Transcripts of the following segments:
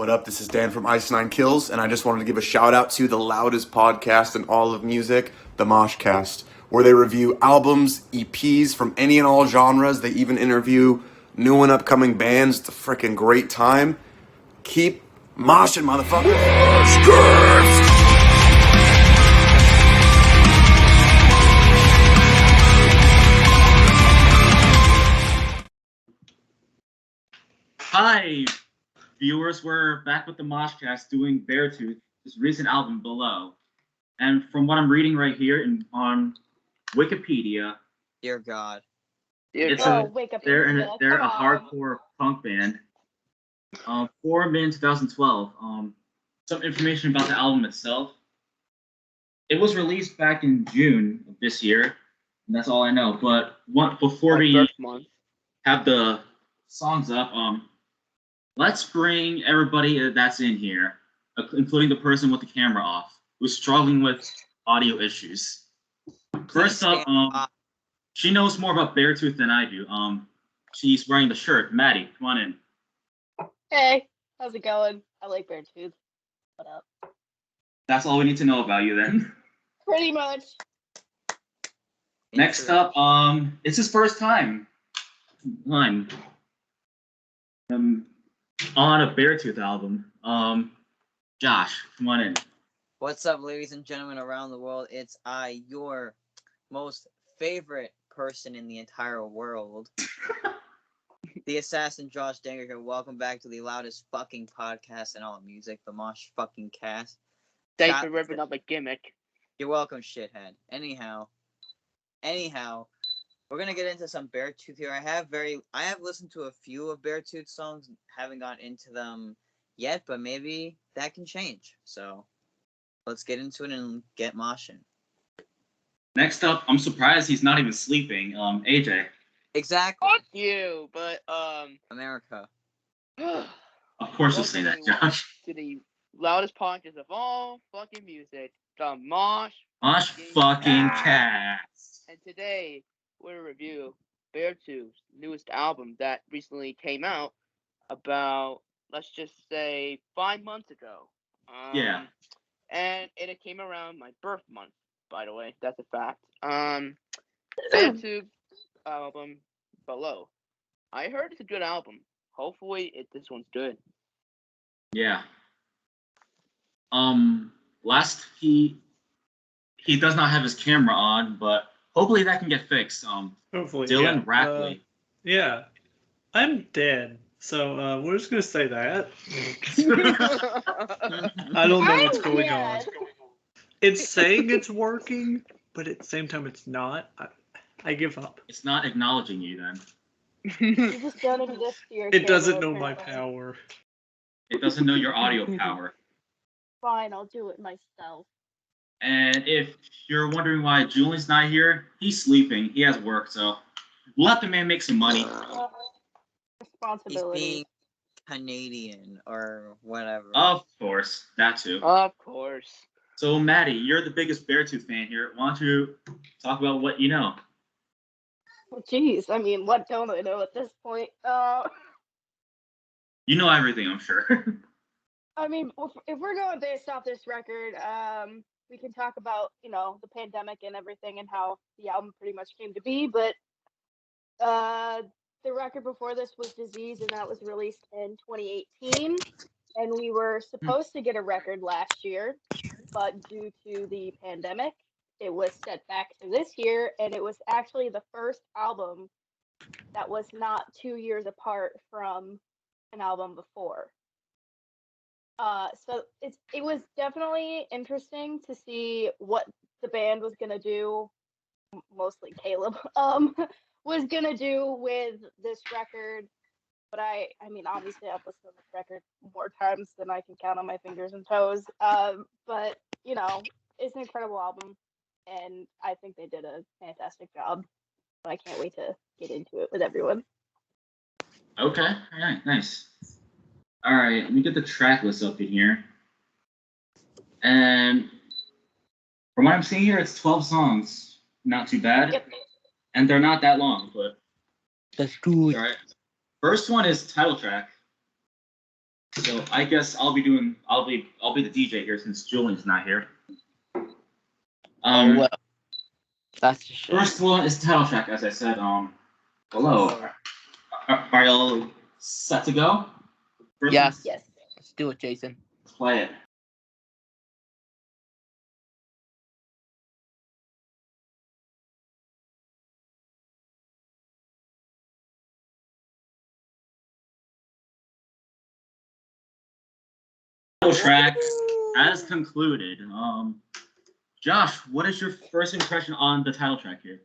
What up? This is Dan from Ice 9 Kills, and I just wanted to give a shout out to the loudest podcast in all of music, the MoshCast, where they review albums, EPs from any and all genres. They even interview new and upcoming bands. It's a freaking great time. Keep moshing, motherfucker. MoshCast! Hi, viewers. We're back with the MoshCast doing Beartooth, his recent album, Below. And from what I'm reading right here on Wikipedia, Dear God. they're a hardcore punk band. Formed in 2012. Some information about the album itself. It was released back in June of this year, and that's all I know. But before we have the songs up, let's bring everybody that's in here, including the person with the camera off, who's struggling with audio issues. First up, she knows more about Beartooth than I do. She's wearing the shirt. Madi, come on in. Hey, how's it going? I like Beartooth. What up? That's all we need to know about you then. Pretty much. Next up, it's his first time on a Beartooth album. Josh, come on in. What's up, ladies and gentlemen around the world? It's I, your most favorite person in the entire world. The assassin Josh Danger here. Welcome back to the loudest fucking podcast in all of music, the Mosh fucking cast. Thanks for ripping up a gimmick. You're welcome, shithead. Anyhow, we're gonna get into some Beartooth here. I have listened to a few of Beartooth songs, haven't got into them yet, but maybe that can change. So let's get into it and get moshing. Next up, I'm surprised he's not even sleeping. AJ. Exactly. Fuck you, but America. Of course you'll say that, Josh. To the loudest podcast of all fucking music, the Mosh fucking Cast. And today we'll review Beartooth's newest album that recently came out about, let's just say, 5 months ago. Yeah. And it came around my birth month, by the way. That's a fact. Beartooth album, Below. I heard it's a good album. Hopefully this one's good. Yeah. He does not have his camera on, but hopefully that can get fixed. Hopefully, Dylan Rackley. Yeah, I'm dead, so we're just gonna say that. I don't know what's going on. It's saying it's working, but at the same time, it's not. I give up. It's not acknowledging you then. You just don't exist to your It doesn't know camera, my power. It doesn't know your audio power. Fine, I'll do it myself. And if you're wondering why Julian's not here, he's sleeping. He has work, so let the man make some money. He's Responsibility. being Canadian or whatever. Of course, that too. Of course. So, Madi, you're the biggest Beartooth fan here. Why don't you talk about what you know? Well, jeez, I mean, what don't I know at this point? You know everything, I'm sure. I mean, if we're going based off this record, we can talk about, the pandemic and everything and how the album pretty much came to be, but the record before this was Disease, and that was released in 2018, and we were supposed to get a record last year, but due to the pandemic, it was set back to this year, and it was actually the first album that was not 2 years apart from an album before. So it was definitely interesting to see what the band was gonna do, mostly Caleb, was gonna do with this record. But I mean, obviously I've listened to this record more times than I can count on my fingers and toes. But it's an incredible album, and I think they did a fantastic job. But I can't wait to get into it with everyone. Okay, all right, nice. All right, let me get the track list up in here. And from what I'm seeing here, it's 12 songs. Not too bad. Yep. And they're not that long, but That's good. all right. First one is title track. So I guess I'll be the DJ here since Julian's not here. Well, that's a shame. First one is the title track, as I said. Below. Are y'all set to go? Yes. Let's do it, Jason. Let's play it. Track as concluded. Josh, what is your first impression on the title track here?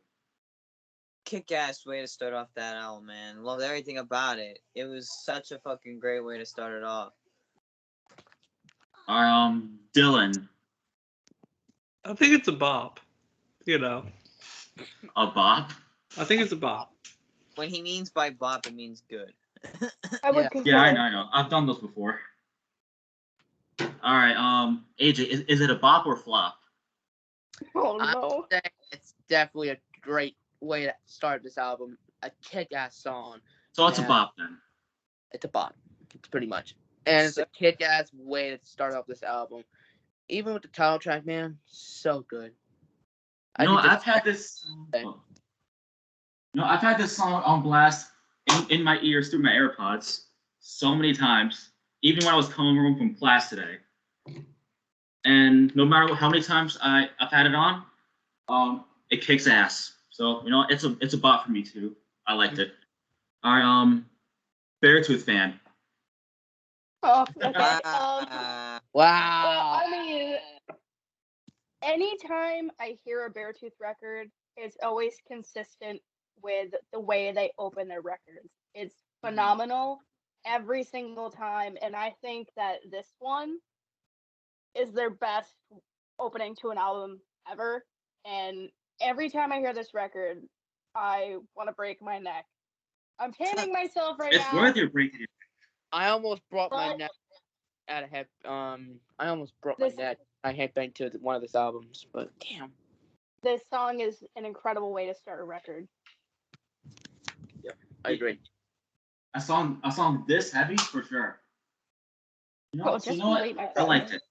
Kick-ass way to start off that album, man. Loved everything about it. It was such a fucking great way to start it off. Dylan. I think it's a bop. You know. A bop? I think it's a bop. When he means by bop, it means good. Yeah, I know. I've done those before. All right, AJ, is it a bop or flop? Oh no! It's definitely a great way to start this album. A kick-ass song. So it's a bop then. It's a bop. It's pretty much, and it's a kick-ass way to start off this album. Even with the title track, man, so good. I've had this song on blast in my ears through my AirPods so many times, even when I was coming home from class today. And no matter how many times I've had it on, it kicks ass. So it's a bop for me too. I liked it. All right, Beartooth fan. Oh, okay. Wow. Well, I mean, anytime I hear a Beartooth record, it's always consistent with the way they open their records. It's phenomenal every single time, and I think that this one is their best opening to an album ever. And every time I hear this record, I want to break my neck. I'm tanning myself right now. It's worth your breaking it. I almost brought my neck out of head. I almost broke my neck. I headbanged to one of his albums, but damn. This song is an incredible way to start a record. Yeah, I agree. A song this heavy for sure. You know what? I liked it.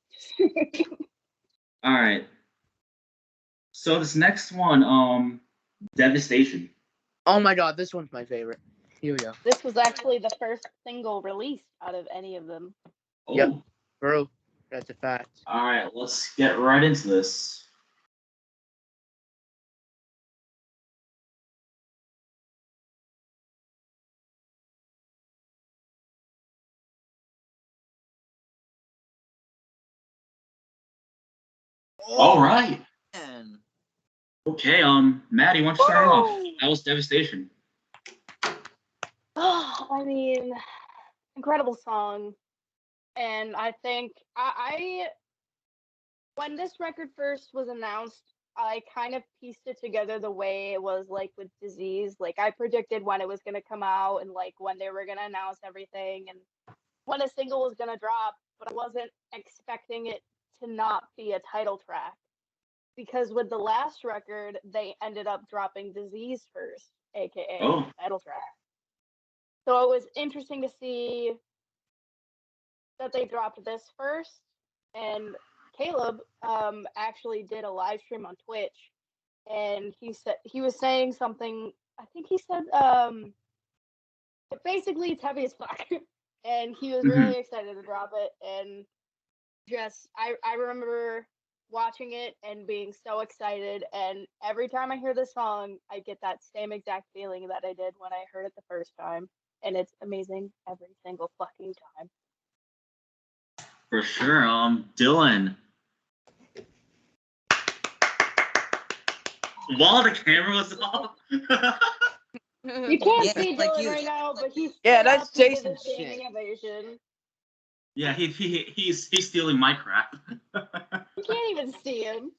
All right. So this next one, Devastation. Oh my god, this one's my favorite. Here we go. This was actually the first single released out of any of them. Oh. Yep, bro, that's a fact. All right, let's get right into this. All right. Man. Okay, Madi, why don't you start off? That was Devastation. Oh, I mean, incredible song. And I think I when this record first was announced, I kind of pieced it together the way it was like with Disease. Like I predicted when it was going to come out and like when they were going to announce everything and when a single was going to drop, but I wasn't expecting it to not be a title track. Because with the last record, they ended up dropping Disease first, aka title track. So it was interesting to see that they dropped this first. And Caleb actually did a live stream on Twitch, and he was saying something. I think he said basically it's heavy as fuck, and he was really excited to drop it. And just I remember watching it and being so excited, and every time I hear this song, I get that same exact feeling that I did when I heard it the first time, and it's amazing every single fucking time. For sure. Dylan. While the camera was off. You can't see Dylan right now, but he's that's Jason's shit. Innovation. Yeah, he's stealing my crap. You can't even see him.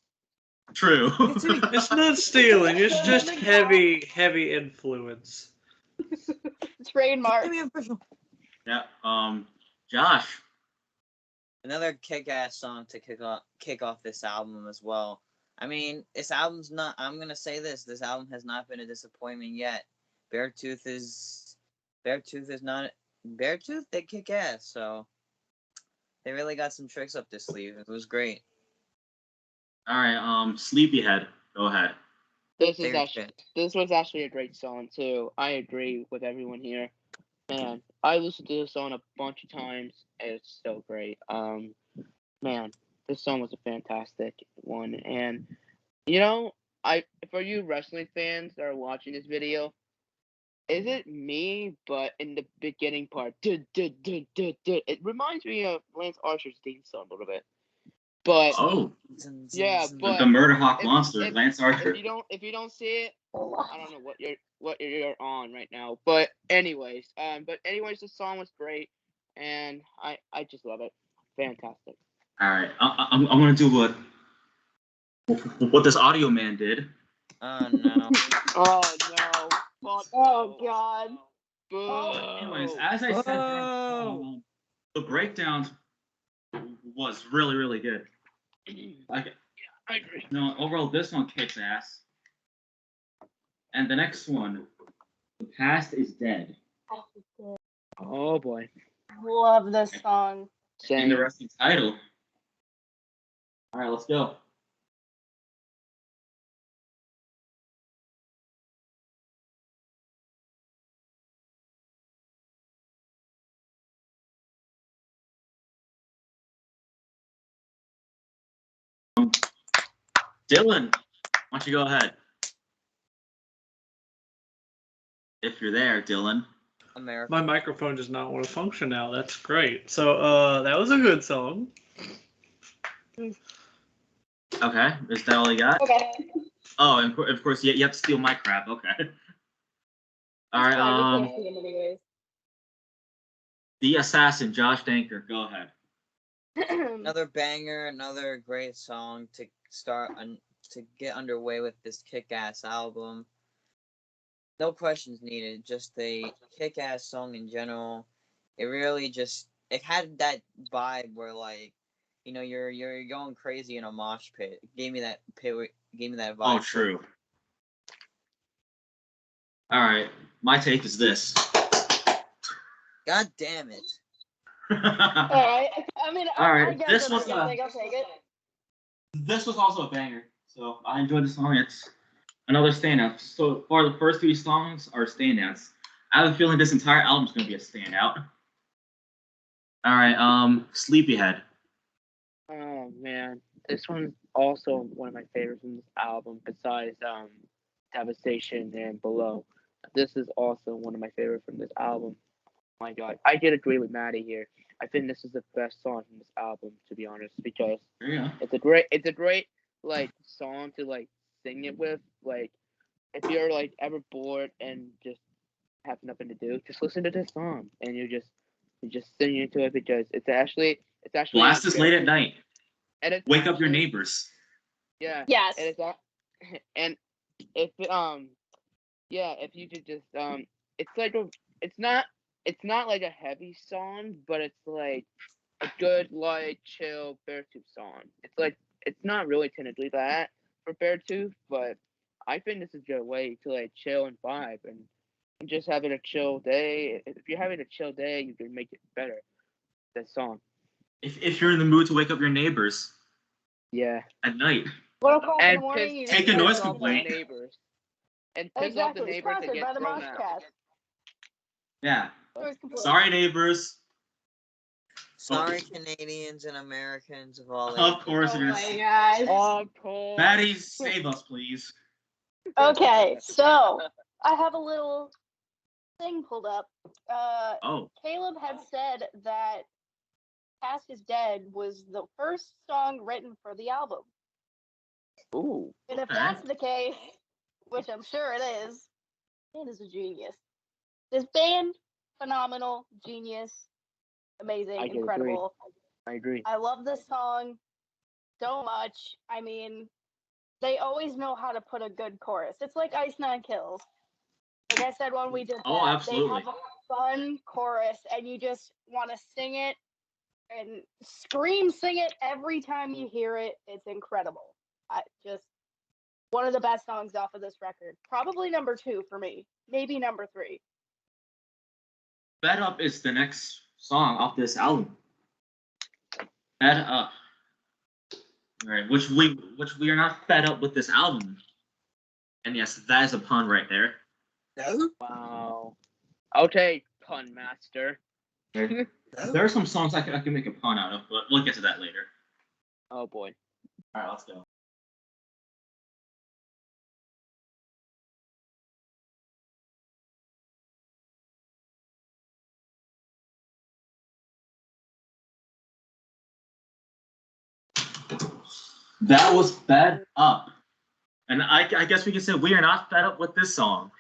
True. It's not stealing. It's just heavy influence. Trademark. Yeah. Josh. Another kick-ass song to kick off this album as well. I mean, this album's not. I'm gonna say this. This album has not been a disappointment yet. Beartooth. They kick ass. So They really got some tricks up their sleeve. It was great. All right, Sleepyhead, go ahead. This was actually a great song too. I agree with everyone here. Man, I listened to this song a bunch of times. It's so great. Man, this song was a fantastic one. And for you wrestling fans that are watching this video, is it me? But in the beginning part, it reminds me of Lance Archer's theme song a little bit. But yeah, but the Murder Hawk monster, Lance Archer. If you don't see it, I don't know what you're on right now. But anyways, the song was great, and I just love it. Fantastic. All right, I'm gonna do what this audio man did. Oh no. Oh no. Oh god. Anyways, as I said, the breakdowns was really, really good. I agree. No, overall, this one kicks ass. And the next one, The Past is Dead. Oh boy. Love this song. Interesting title. All right, let's go. Dylan, why don't you go ahead? If you're there, Dylan. America. My microphone does not want to function now. That's great. So, that was a good song. Okay, is that all you got? Okay. Oh, and of course, you have to steal my crap. Okay. All right. We can't see him anyways. The Assassin, Josh Danker. Go ahead. Another banger, another great song to start to get underway with this kick-ass album. No questions needed. Just a kick-ass song in general. It really it had that vibe where you're going crazy in a mosh pit. It gave me that vibe. Oh, true. All right, my take is this. God damn it. All right. I mean, all right. I guess This was I'll take it. This was also a banger, so I enjoyed the song. It's another standout. So far, the first 3 songs are standouts. I have a feeling this entire album is going to be a standout. All right, Sleepyhead. Oh man, this one's also one of my favorites from this album, besides Devastation and Below. This is also one of my favorites from this album. My God, I did agree with Madi here. I think this is the best song from this album, to be honest, because it's a great song to sing it with. If you're ever bored and just have nothing to do, just listen to this song and you just sing into it, because it's actually blast this late at night. And wake up your neighbors. Yeah. Yes. And if if you could just it's not like a heavy song, but it's like a good chill Beartooth song. It's not really technically that for Beartooth, but I think this is a good way to chill and vibe and just having a chill day. If you're having a chill day, you can make it better. That song. If you're in the mood to wake up your neighbors. Yeah. At night. 1 o'clock in the morning. Take a noise complaint. Neighbors. And piss off the neighbors and get thrown out. Yeah. Sorry, neighbors. Sorry, Canadians and Americans of all ages. Of course, oh my gosh. Of course. Maddie, save us, please. Okay, so I have a little thing pulled up. Caleb had said that Past is Dead was the first song written for the album. Ooh. And if that's the case, which I'm sure it is, man is a genius. This band, phenomenal, genius, amazing, incredible. I agree. I love this song so much. I mean, they always know how to put a good chorus. It's like Ice Nine Kills. Like I said when we did that, absolutely. They have a fun chorus, and you just want to sing it and sing it every time you hear it. It's incredible. Just one of the best songs off of this record. Probably number 2 for me. Maybe number 3. Fed Up is the next song off this album. Fed up. All right, which we are not fed up with this album. And yes, that is a pun right there. No. Wow. Okay, pun master. There are some songs I can make a pun out of, but we'll get to that later. Oh boy. All right, let's go. That was Fed Up. And I guess we can say we are not fed up with this song.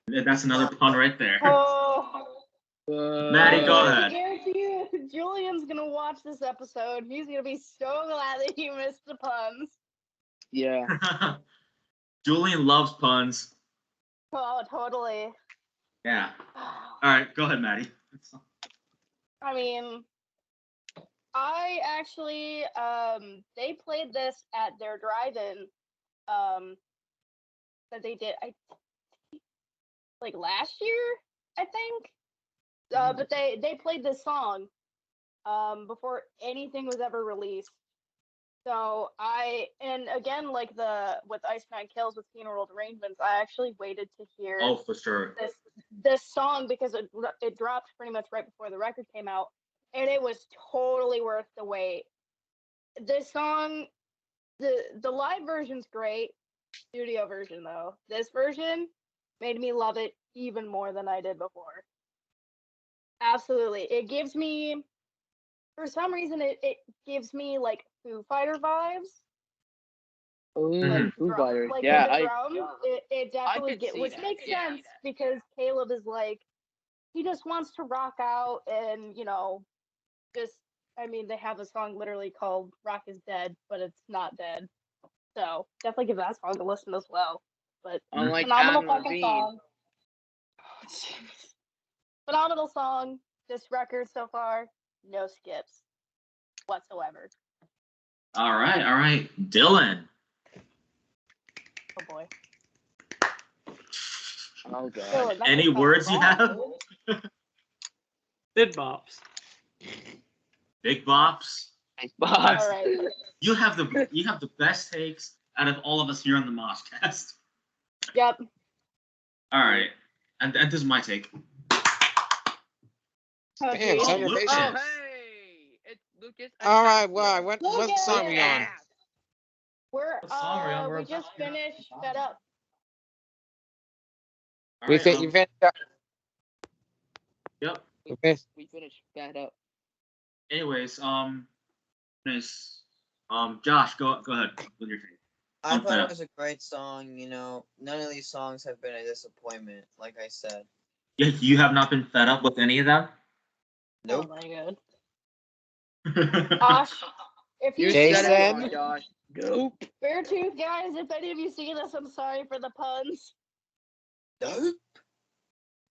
That's another pun right there. Oh. Madi, go I ahead. guarantee you, Julian's gonna watch this episode. He's gonna be so glad that he missed the puns. Yeah. Julian loves puns. Oh, totally. Yeah. All right, go ahead, Madi. I mean, I actually, they played this at their drive-in, that they did, like last year, I think. But they played this song, before anything was ever released. So and again, like with Ice Nine Kills with Funeral Arrangements, I actually waited to hear Oh, for sure. this song because it dropped pretty much right before the record came out, and it was totally worth the wait. This song, the live version's great, studio version though. This version made me love it even more than I did before. Absolutely, it gives me, for some reason, it gives me like Foo Fighter vibes. Ooh, Foo Fighters. Like Yeah, the drum, it definitely could gets, see which that. makes Yeah. sense because Caleb is like, he just wants to rock out and, just, I mean, they have a song literally called Rock is Dead, but it's not dead. So definitely give that song a listen as well. But unlike phenomenal Adam fucking Levine. song. Phenomenal song. This record so far, no skips whatsoever. All right. Dylan. Oh boy. Oh god. Dylan, that Any was words you wrong, have? dude. Big bops. Big bops. Thanks, Bob. All right. You have the best takes out of all of us here on the MoshCast. Yep. All right, and this is my take. Oh, Damn, geez. son of a Lucas. bitch. Oh, hey! It's Lucas. All right, well, what Lucas! song we on? We're What song are we on? We're we just about to- finished Fed Up. All We right, fit. You finished up. Yep. Okay. We finished that up. Anyways, nice. Josh, go ahead with your take. I thought it was a great song. None of these songs have been a disappointment, like I said. Yeah, you have not been fed up with any of them. Nope. Oh my god. Josh, if you Jason? said it wrong, Josh. Nope. Beartooth guys, if any of you see this, I'm sorry for the puns. Nope.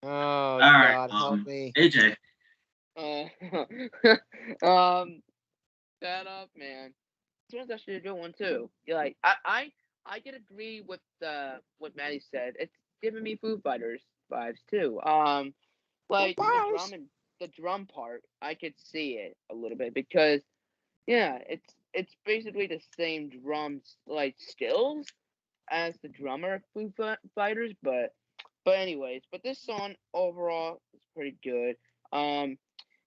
Oh, All right, God, help me. AJ. That up, man. This one's actually a good one too. Like I can agree with what Maddie said. It's giving me Foo Fighters vibes too. Like the drum part, I could see it a little bit because yeah, it's basically the same drums like skills as the drummer of Foo Fighters, but anyways, but this song overall is pretty good.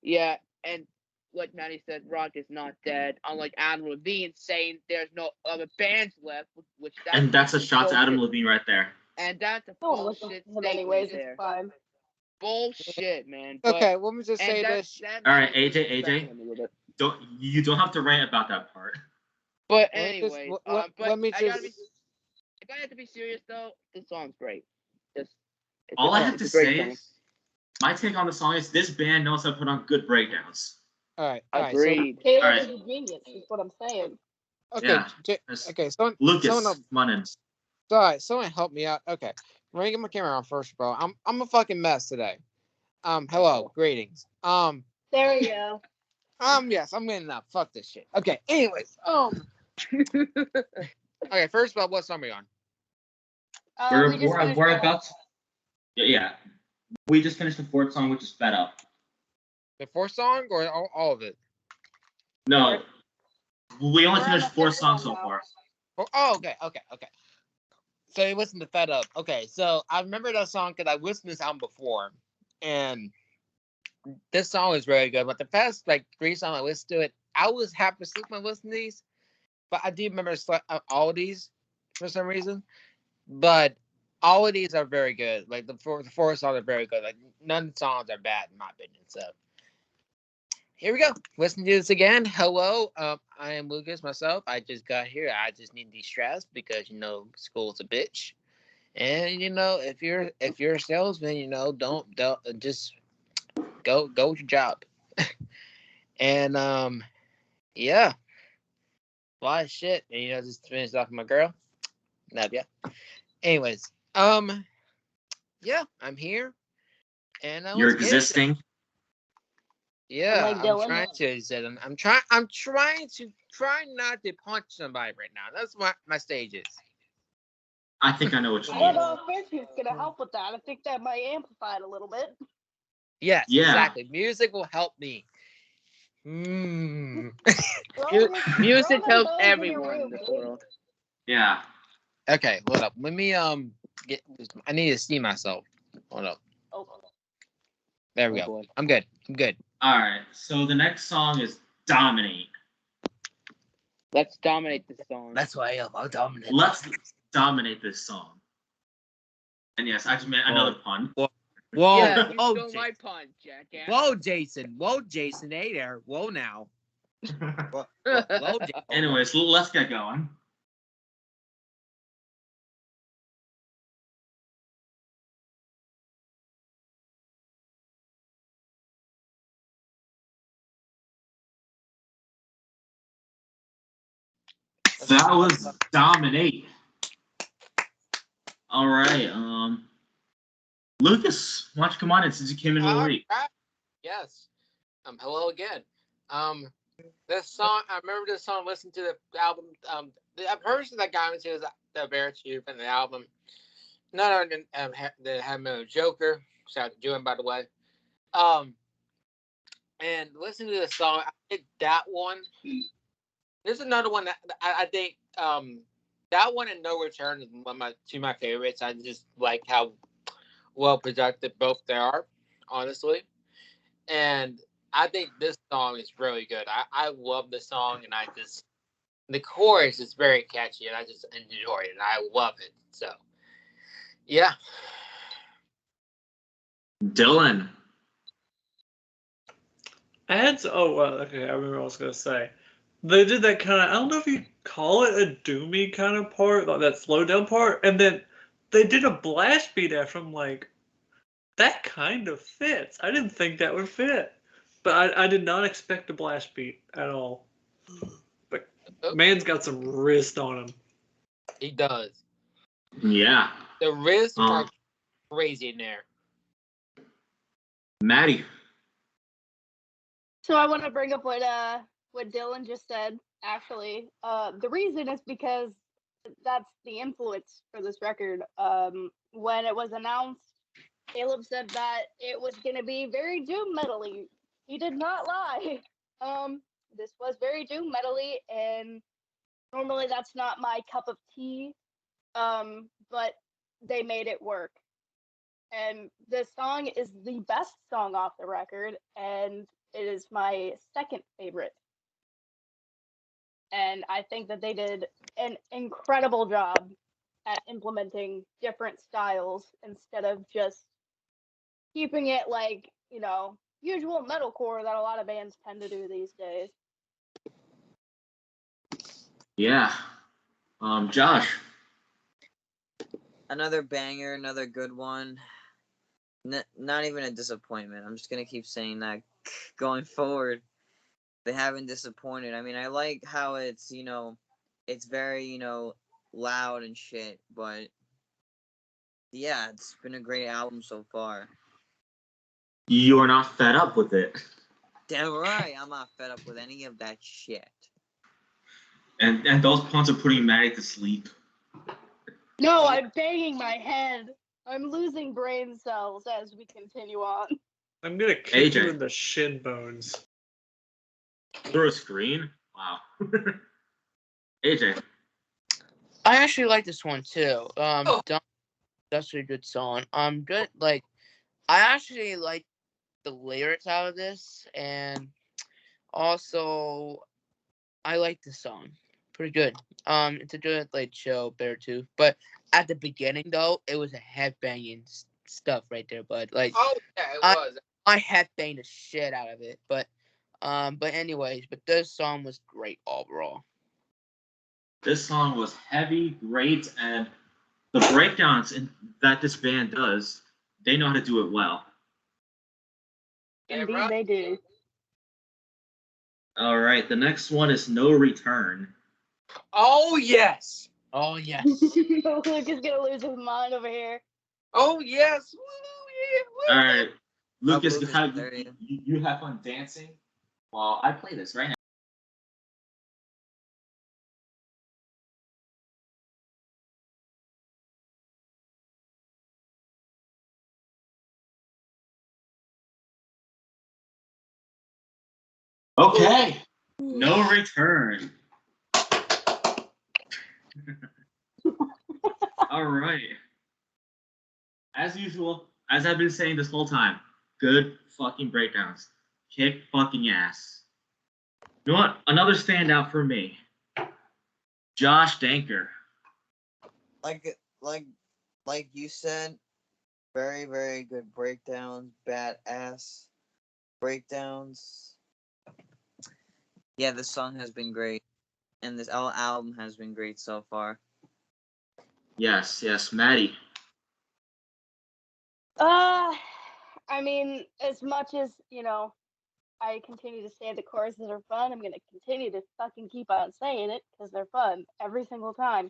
Yeah, and like Maddie said, rock is not dead. Unlike Adam Levine saying there's no other bands left, which That's a shot to Adam bullshit. Levine right there. And that's a No one listens bullshit to him statement anyways, there. it's fine. Bullshit, man. But, Okay, let me just say this. All right, AJ. You don't have to rant about that part. But Let me just- anyway, let- but let me I gotta just- be. If I had to be serious though, this song's great. All I have to it's a great say song. is, my take on the song is this band knows how to put on good breakdowns. All right. Agreed. Caleb All right. is a genius, is what I'm saying. Okay, Yeah. okay, someone, Lucas, someone, come on in. sorry, someone help me out. Okay, I'm gonna get my camera on first, bro. I'm a fucking mess today. Hello, greetings. There you go. Yes, I'm getting up. Fuck this shit. Okay, anyways, okay, first of all, what song are we on? We just finished We're Fed Up. about to, yeah. We just finished the fourth song, which is Fed Up. The fourth song or all of it? No, We only finished 4 songs so far. Oh, okay. So you listened to Fed Up. Okay, so I remember that song because I listened to this album before, and this song is very good. But the past 3 songs I listened to it, I was half asleep when I listened to these, but I do remember all of these for some reason. But all of these are very good. Like the 4 songs are very good. Like none of the songs are bad in my opinion. So here we go. Listen to this again. Hello, I am Lucas myself. I just got here. I just need de-stress because school's a bitch. And if you're a salesman, don't just go with your job. And yeah, a lot of shit. And just finished off with my girl. Love ya. Anyways, yeah, I'm here. And you're existing. Yeah, like I'm trying to. I'm trying not to punch somebody right now. That's what my stage is. I think I know what you I mean. don't know if Beartooth's gonna help with that. I think that might amplify it a little bit. Yes, Yeah. exactly. Music will help me. Music Throw helps those in your everyone in room, this dude. world. Yeah. Okay, hold up. Let me get. I need to see myself. Hold up. Oh. There we Oh, go. boy. I'm good. All right. So the next song is Dominate. Let's dominate this song. That's why I'll dominate. Let's dominate this song. And yes, I just made another pun. Whoa, Yeah, you whoa, stole my pun, jackass. whoa, Jason, hey there, whoa now. Whoa, Jason. Anyways, let's get going. That was Dominate. All right. Lucas, why don't you come on in since you came in a little late? Yes. Hello again. This song, I remember this song. Listened to the album. The person that got me to is the Beartooth and the album. None other than the Hibernating Joker. Shout out to Julian, by the way. And listening to the song, I did that one. There's another one that I think that one and No Return is one of my favorites. I just like how well produced both they are, honestly. And I think this song is really good. I love the song, and the chorus is very catchy, and I just enjoy it, and I love it. So, yeah. Dylan. Okay, I remember what I was going to say. They did that kind of, I don't know if you call it a doomy kind of part, like that slow down part, and then they did a blast beat after. I'm like, that kind of fits. I didn't think that would fit. But I did not expect a blast beat at all. But man's got some wrist on him. He does. Yeah. The wrists are crazy in there. Madi. So I want to bring up what Dylan just said. Actually, the reason is because that's the influence for this record. When it was announced, Caleb said that it was going to be very doom metally. He did not lie. This was very doom metally, and normally that's not my cup of tea. But they made it work. And this song is the best song off the record, and it is my second favorite. And I think that they did an incredible job at implementing different styles instead of just keeping it like, usual metalcore that a lot of bands tend to do these days. Yeah. Josh. Another banger, another good one. Not even a disappointment. I'm just going to keep saying that going forward. They haven't disappointed. I mean, I like how it's, it's very, loud and shit, but yeah, it's been a great album so far. You're not fed up with it. Damn right, I'm not fed up with any of that shit. And those puns are putting Madi to sleep. No, I'm banging my head. I'm losing brain cells as we continue on. I'm going to kick you in the shin bones. Through a screen? Wow. AJ. I actually like this one too. That's a good song. Good. Like, I actually like the lyrics out of this, and also I like the song. Pretty good. It's a good like chill Beartooth. But at the beginning though, it was a headbanging stuff right there. But like, Oh yeah, it was. I headbanged the shit out of it. But anyways, but this song was great overall. This song was heavy, great, and the breakdowns that this band does, they know how to do it well. Yeah, Indeed, right. they do. All right, the next one is No Return. Oh yes. Oh yes. Luke is gonna lose his mind over here. Oh yes. Woo, yeah. All right, Lucas, Lucas, you have fun dancing while I play this right now. Okay, No Return. All right. As usual, as I've been saying this whole time, good fucking breakdowns. Kick fucking ass. You know what? Another standout for me. Josh Danker. Like you said, very, very good breakdowns, badass breakdowns. Yeah, this song has been great, and this album has been great so far. Yes, Madi. I mean, as much as, I continue to say the choruses are fun, I'm going to continue to fucking keep on saying it because they're fun every single time.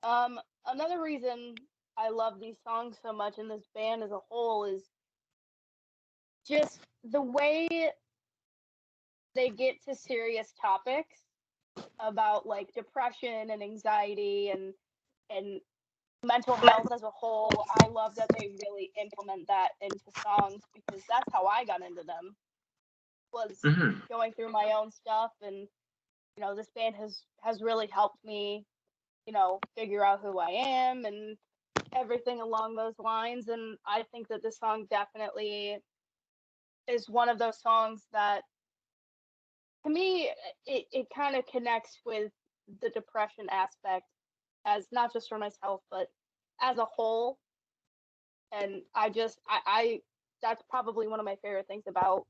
Another reason I love these songs so much and this band as a whole is just the way they get to serious topics about like depression and anxiety and mental health as a whole. I love that they really implement that into songs because that's how I got into them. Was going through my own stuff, and this band has really helped me, figure out who I am and everything along those lines. And I think that this song definitely is one of those songs that, to me, it kind of connects with the depression aspect, as not just for myself but as a whole. And I that's probably one of my favorite things about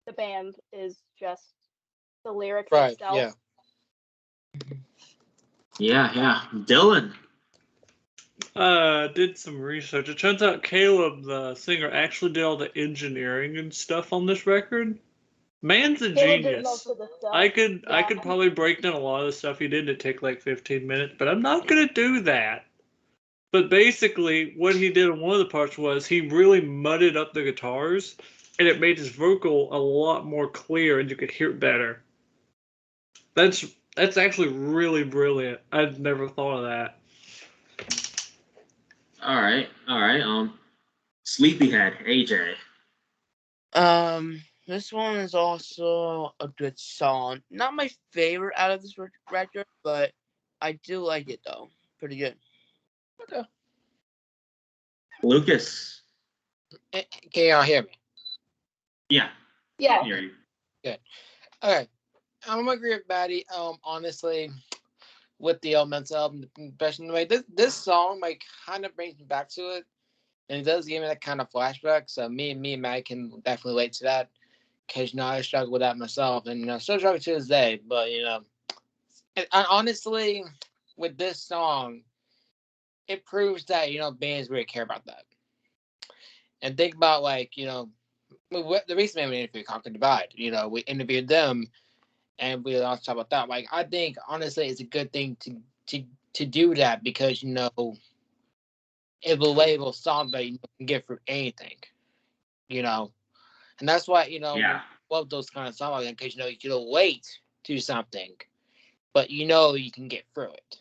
the band is just the lyrics itself. Yeah. Dylan. Did some research. It turns out Caleb, the singer, actually did all the engineering and stuff on this record. Man's a Caleb did genius. most of the stuff. I could probably break down a lot of the stuff he did. It'd take like 15 minutes, but I'm not gonna do that. But basically, what he did on one of the parts was he really mudded up the guitars, and it made his vocal a lot more clear, and you could hear it better. That's actually really brilliant. I'd never thought of that. All right. Sleepyhead, AJ. This one is also a good song. Not my favorite out of this record, but I do like it though. Pretty good. Okay. Lucas. Can y'all hear me? Yeah. Yeah. I hear you. Good. Okay. I'm gonna agree with Madi. Honestly, with the Elemental album, the way this song like kind of brings me back to it, and it does give me that kind of flashback. So me and Madi can definitely relate to that, because I struggle with that myself, and still struggle to this day. But and honestly, with this song, it proves that bands really care about that. And think about the recent we interviewed Conquer Divide. We interviewed them, and we also talk about that. Like, I think honestly, it's a good thing to do that, because it will label something that you can get for anything. And that's why Yeah. love those kind of songs, because you can relate to something, but you can get through it.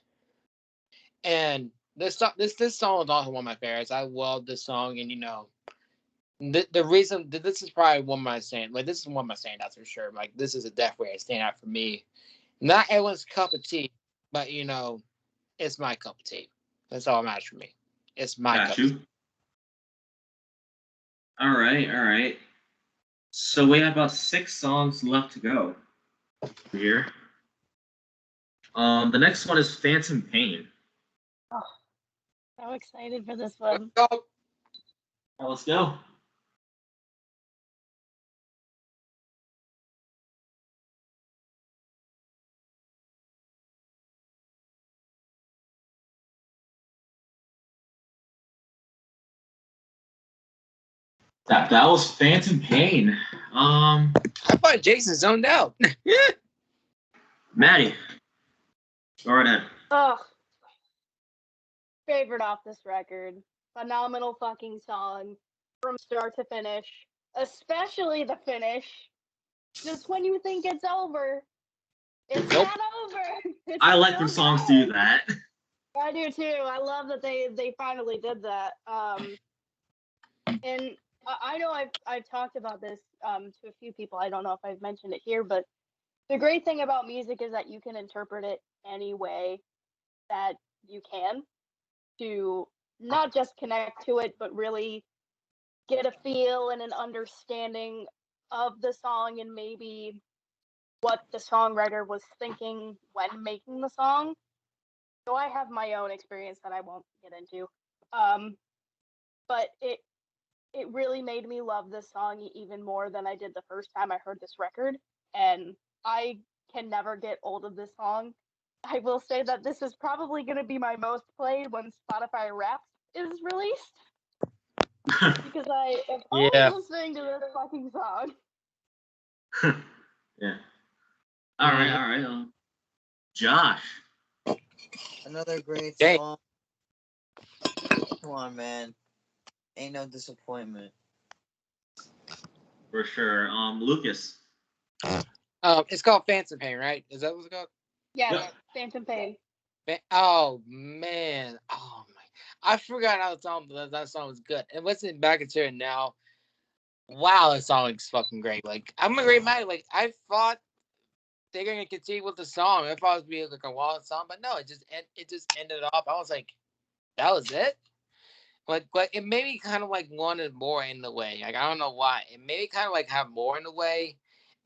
And this song is also one of my favorites. I love this song, and the reason that this is probably one of my this is one of my standouts for sure. Like, this is a definitely a standout for me. Not everyone's cup of tea, but it's my cup of tea. That's all that matters for me. It's my cup of tea. All right. So we have about 6 songs left to go here. The next one is Phantom Pain. Oh, so excited for this one. Let's go. That was Phantom Pain. I thought Jason zoned out. Madi, go right ahead. Oh, favorite off this record. Phenomenal fucking song from start to finish, especially the finish. Just when you think it's over, it's not over. I like when songs do that. I do too. I love that they finally did that. And I know I've talked about this to a few people. I don't know if I've mentioned it here, but the great thing about music is that you can interpret it any way that you can to not just connect to it, but really get a feel and an understanding of the song and maybe what the songwriter was thinking when making the song. So I have my own experience that I won't get into. But it really made me love this song even more than I did the first time I heard this record. And I can never get old of this song. I will say that this is probably going to be my most played when Spotify Wrapped is released. Because I am always listening to this fucking song. Yeah. All right. Josh. Another great song. Come on, man. Ain't no disappointment. For sure. Lucas. It's called Phantom Pain, right? Is that what it's called? Yeah. Phantom Pain. Oh man. Oh my. I forgot how that song was good. And listening back into it now, wow, that song is fucking great. Like, I'm a great man. Like, I thought they're gonna continue with the song. I thought it would be like a wild song, but no, it just ended off. I was like, that was it. But it made me kind of like wanted more in the way. Like, I don't know why. It made me kind of like have more in the way.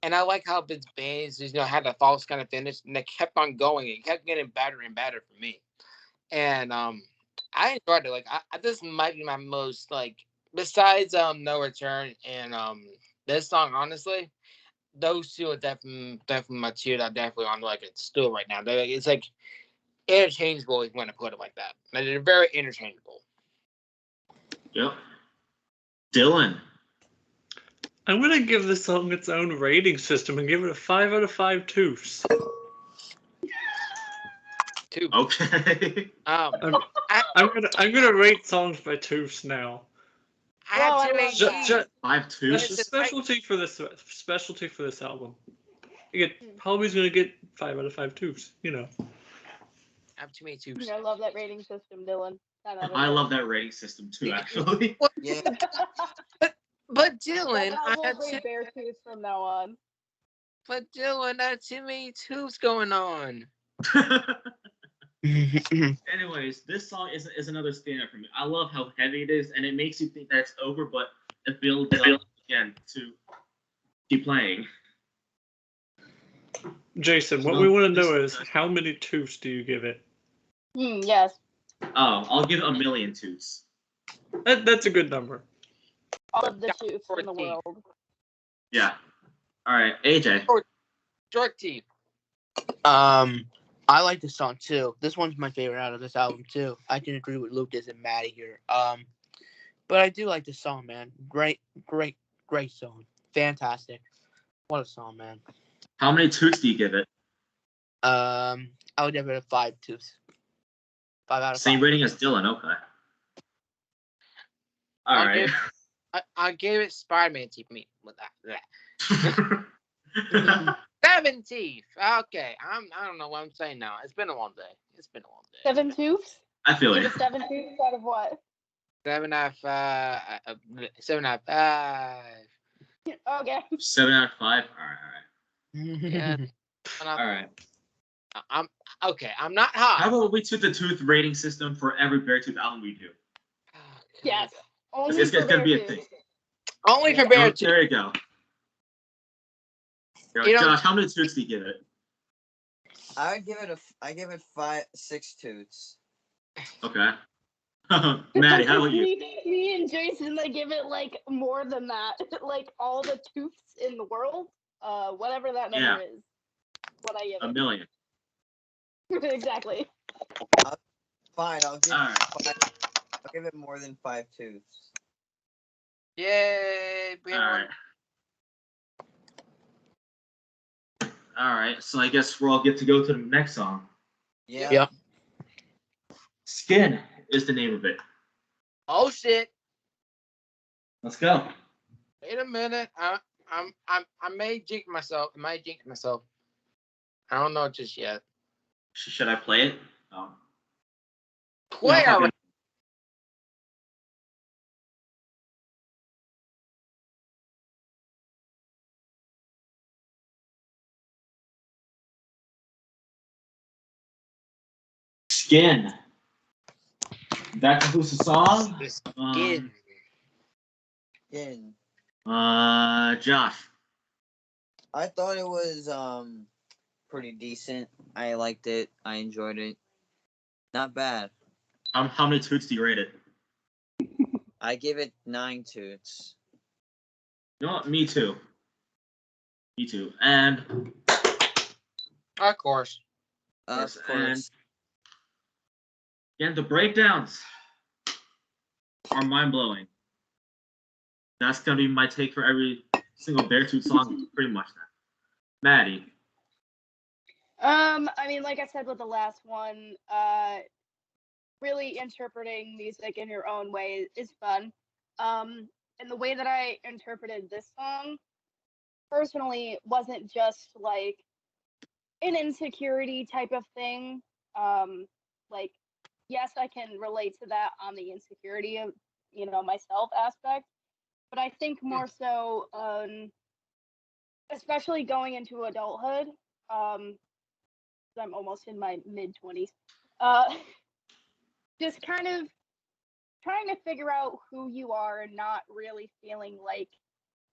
And I like how this band just, had a false kind of finish, and they kept on going. It kept getting better and better for me. And I enjoyed it. Like, this might be my most, like, besides No Return and this song, honestly, those two are definitely my two that are definitely on, like, it's still right now. It's like interchangeable if you want to put it like that. Like, they're very interchangeable. Yep. Dylan. I'm going to give this song its own rating system and give it a 5 out of 5 tooths. Okay. I'm gonna rate songs by tooths now. Just 5 tooths. That's a specialty for this album. Holly's gonna get 5 out of 5 tooths. I have too many tooths. I love that rating system, Dylan. I love that rating system too, actually. Yeah. But Dylan, I will rate Beartooth from now on. But Dylan, that's too many tooths going on. Anyways, this song is another standout for me. I love how heavy it is, and it makes you think that it's over, but it builds up again to keep playing. Jason, what we want to know is how many tooths do you give it? Yes. Oh, I'll give it 1,000,000 tooths. That's a good number. All of the tooths in the world. Yeah. All right, AJ. Short teeth. I like this song too. This one's my favorite out of this album too. I can agree with Lucas and Madi here. But I do like this song, man. Great song. Fantastic. What a song, man. How many tooths do you give it? I would give it a 5 tooths. 5 out of 5. Same rating as Dylan. Okay. All right. I gave it Spider-Man teeth meat with that. 7 teeth. Okay. I don't know what I'm saying now. It's been a long day. 7 tooths? I feel it. 7 tooths out of what? 7 out of 5. 7 out of 5. Okay. 7 out of 5. All right. Yeah. All right. Okay, I'm not high. How about we took the tooth rating system for every Beartooth album we do? Yes. Only It's for going to be a Beartooth. thing. Only for Beartooth. There you go. Josh, how many toots do you give it? I give it 6 toots. Okay. Madi, how about you? Me and Jason, they give it like more than that. Like all the tooths in the world, whatever that number is. What I give it. 1 million. Exactly. Fine, I'll give it more than 5 tooths. Yay! All right, so I guess we'll all get to go to the next song. Yeah. Yep. Skin is the name of it. Oh shit! Let's go. Wait a minute. I may jinx myself. I don't know just yet. Should I play it? Where? Skin. That concludes the song. Skin. Josh. I thought it was pretty decent. I liked it. I enjoyed it. Not bad. How many toots do you rate it? I give it 9 toots. You know what? Me too. And Of course. Of course. And the breakdowns are mind-blowing. That's gonna be my take for every single Beartooth song, pretty much. Madi. I mean, like I said with the last one, really interpreting music in your own way is fun. And the way that I interpreted this song, personally, wasn't just like an insecurity type of thing. Like, yes, I can relate to that on the insecurity of, myself aspect, but I think more so, especially going into adulthood, I'm almost in my mid-20s, just kind of trying to figure out who you are and not really feeling like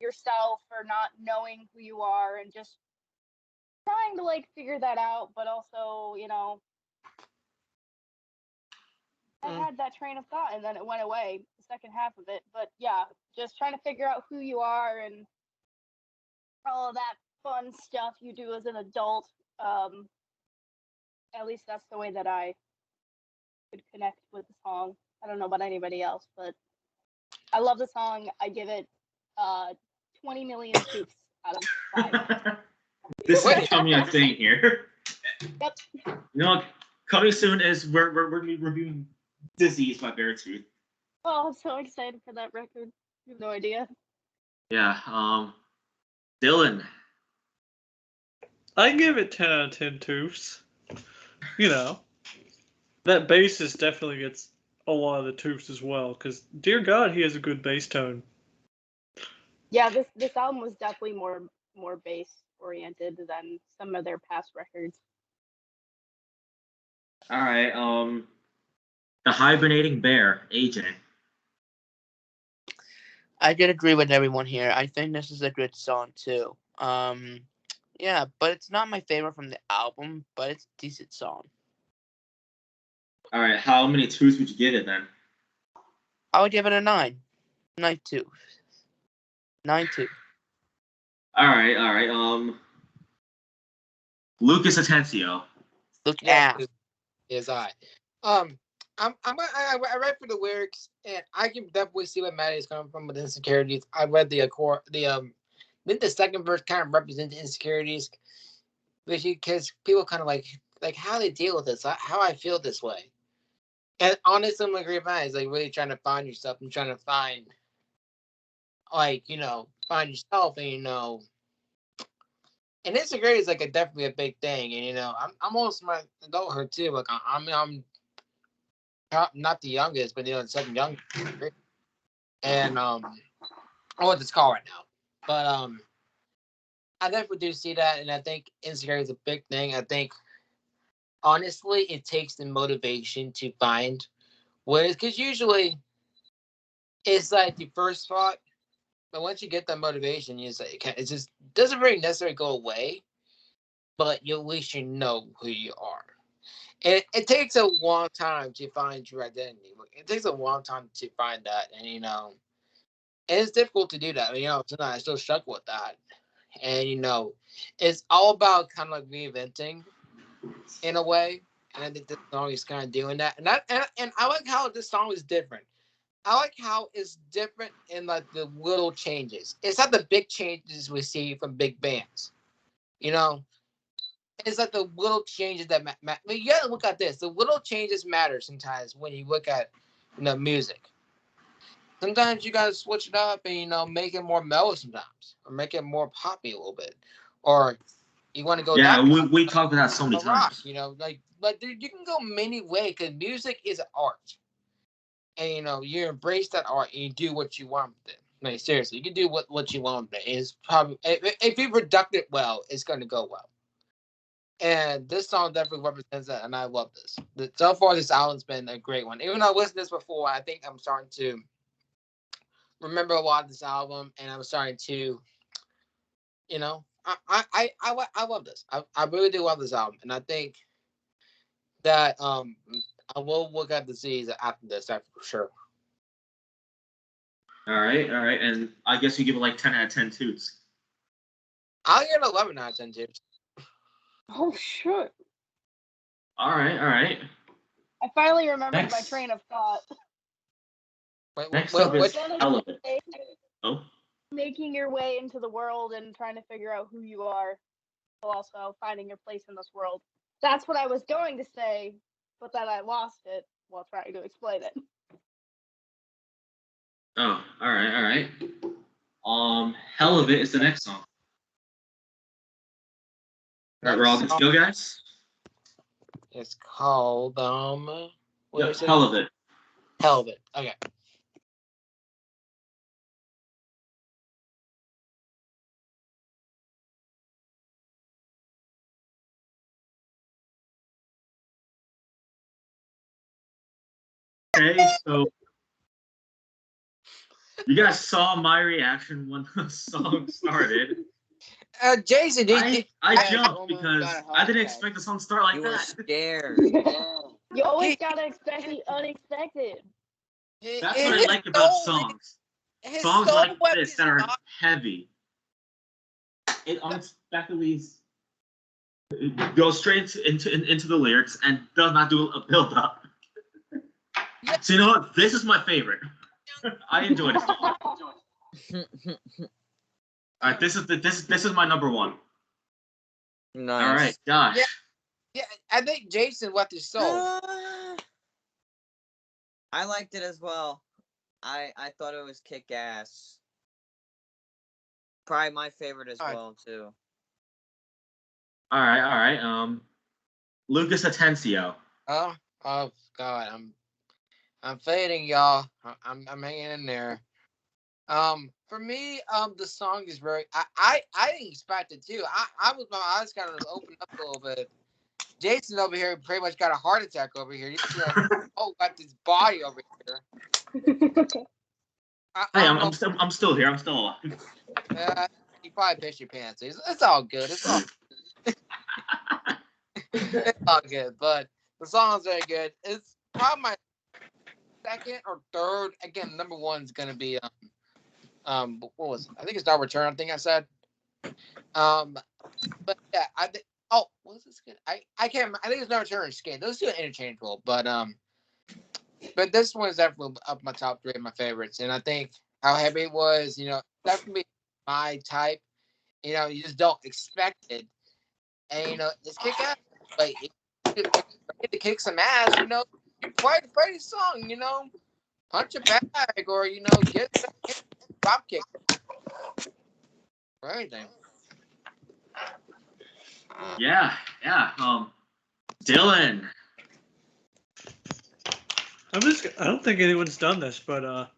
yourself or not knowing who you are and just trying to like figure that out, but also, I had that train of thought and then it went away, the second half of it. But yeah, just trying to figure out who you are and all of that fun stuff you do as an adult. At least that's the way that I could connect with the song. I don't know about anybody else, but I love the song. I give it 20 million toots out of 5. This is becoming a thing here. Yep. Coming soon is we're reviewing Disease by Beartooth. Oh, I'm so excited for that record. You have no idea. Yeah. Dylan. I give it 10 out of 10 tooths. That bassist definitely gets a lot of the tooths as well, because dear God, he has a good bass tone. Yeah, this album was definitely more bass oriented than some of their past records. All right. The Hibernating Bear, AJ. I did agree with everyone here. I think this is a good song too. Yeah, but it's not my favorite from the album, but it's a decent song. All right. How many toots would you give it then? I would give it a 9. 9 2. 9 2. All right. Lucas Atencio. Look at is I read for the lyrics and I can definitely see where Madi is coming from with insecurities. I read the then the second verse kind of represents insecurities, because people kind of like how they deal with this, how I feel this way. And honestly, I'm agree with Madi. It's like really trying to find yourself and trying to find find yourself and and insecurity is definitely a big thing, and I'm almost my adulthood too. Like I'm not the youngest, but the second youngest, and I want this call right now, but I definitely do see that, and I think insecurity is a big thing. I think honestly, it takes the motivation to find what is, because usually it's like the first thought, but once you get that motivation, you say it just doesn't really necessarily go away, but at least you know who you are. And it takes a long time to find your identity. It takes a long time to find that, and it's difficult to do that. Sometimes I still struggle with that, and it's all about kind of like reinventing in a way. And I think this song is kind of doing that. And I like how this song is different. I like how it's different in like the little changes. It's not the big changes we see from big bands. It's like the little changes that matter. You gotta look at this. The little changes matter sometimes when you look at music. Sometimes you gotta switch it up and make it more mellow sometimes, or make it more poppy a little bit, or you want to go. Yeah, we talked about that so many times. But you can go many ways because music is an art, and you embrace that art and you do what you want with it. Like seriously, you can do what you want with it. It's probably if you product it well, it's going to go well. And this song definitely represents that, and I love this. So far, this album's been a great one. Even though I listened to this before, I think I'm starting to remember a lot of this album, and I'm starting to, I love this. I really do love this album, and I think that I will look at the Z's after this, that's for sure. All right, and I guess you give it like 10 out of 10 toots. I'll give it 11 out of 10 toots. Oh shit! All right. I finally remembered my train of thought. Next up is Elevate. Oh. Making your way into the world and trying to figure out who you are, while also finding your place in this world. That's what I was going to say, but then I lost it while trying to explain it. Oh, all right. Hell of It is the next song. All right, we're all good to go, guys? It's called Hell of It. Hell of It. Okay. Okay, so you guys saw my reaction when the song started. Jason, I jumped because I didn't expect the song to start like You that. were scared. You always gotta expect the unexpected. That's what I like about songs. Songs like this that are heavy. It unexpectedly goes straight into the lyrics and does not do a build up. So you know what? This is my favorite. I enjoy this song. All right, this is my number one. Nice. All right, Josh. Yeah, I think Jason left his soul. I liked it as well. I thought it was kick ass. Probably my favorite as well too. All right. Lucas Atencio. Oh God, I'm fading, y'all. I'm hanging in there. For me, the song is very. I didn't expect it too. My eyes kind of opened up a little bit. Jason over here pretty much got a heart attack over here. He's like, got this body over here. I'm still here. I'm still alive. You probably pissed your pants. It's all good. It's all good. But the song's very good. It's probably my second or third. Again, number one is gonna be what was it? I think it's No Return. I think I said. But yeah, I think. Oh, what was this good? I can't remember. I think it's No Return or Skin. Those two are interchangeable, but this one is definitely up my top three of my favorites. And I think how heavy it was, definitely my type. You just don't expect it. And it's kick ass. Like to kick some ass, you play the song, punch a bag or get drop kick or anything. Yeah. Dylan. I don't think anyone's done this, but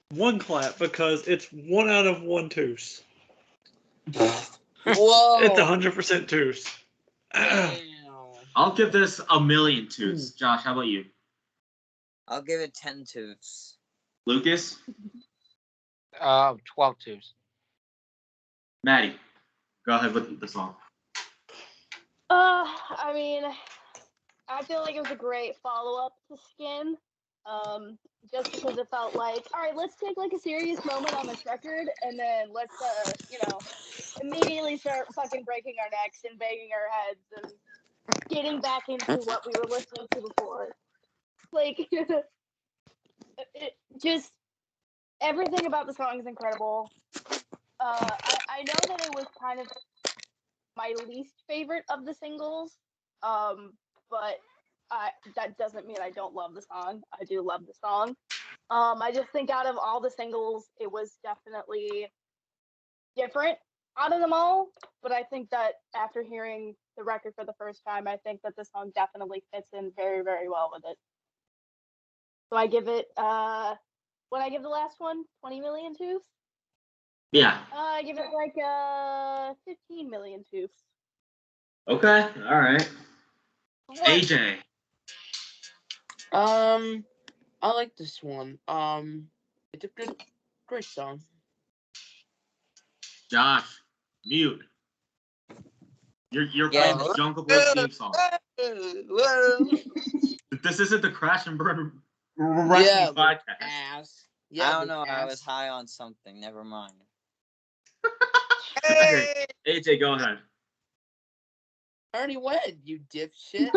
one clap because it's 1 out of 1 twos. Whoa. It's 100% twos. I'll give this 1,000,000 toots. Josh, how about you? I'll give it 10 toots. Lucas? 12 twos. Maddie, go ahead with the song. I mean, I feel like it was a great follow-up to Skin. Just because it felt like, all right, let's take like a serious moment on this record, and then let's, immediately start fucking breaking our necks and banging our heads and getting back into what we were listening to before. Like, just everything about the song is incredible. I know that it was kind of my least favorite of the singles, but that doesn't mean I don't love the song. I do love the song. I just think out of all the singles, it was definitely different out of them all. But I think that after hearing the record for the first time, I think that the song definitely fits in very, very well with it. So I give it, when I give the last one, 20 million tooths? Yeah. I give it like 15 million tooths. Okay, alright. AJ. I like this one. It's a great song. Josh, mute. You're playing the Jungle Boy theme song. This isn't the Crash and Burn Wrestling podcast. Ass. Yeah, I don't know. I was high on something. Never mind. Okay, AJ, go ahead. I already went, you dipshit.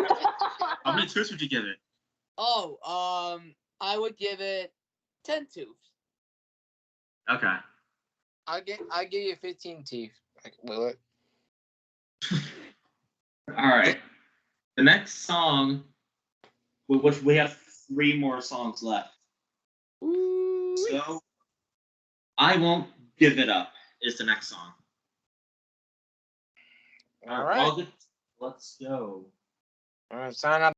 How many tooths would you give it? Oh, I would give it 10 tooths. Okay. I give you 15 teeth. Will it? All right. The next song, which we have 3 more songs left. Ooh. So, I Won't Give It Up is the next song. All right. Let's go. All right, sign up.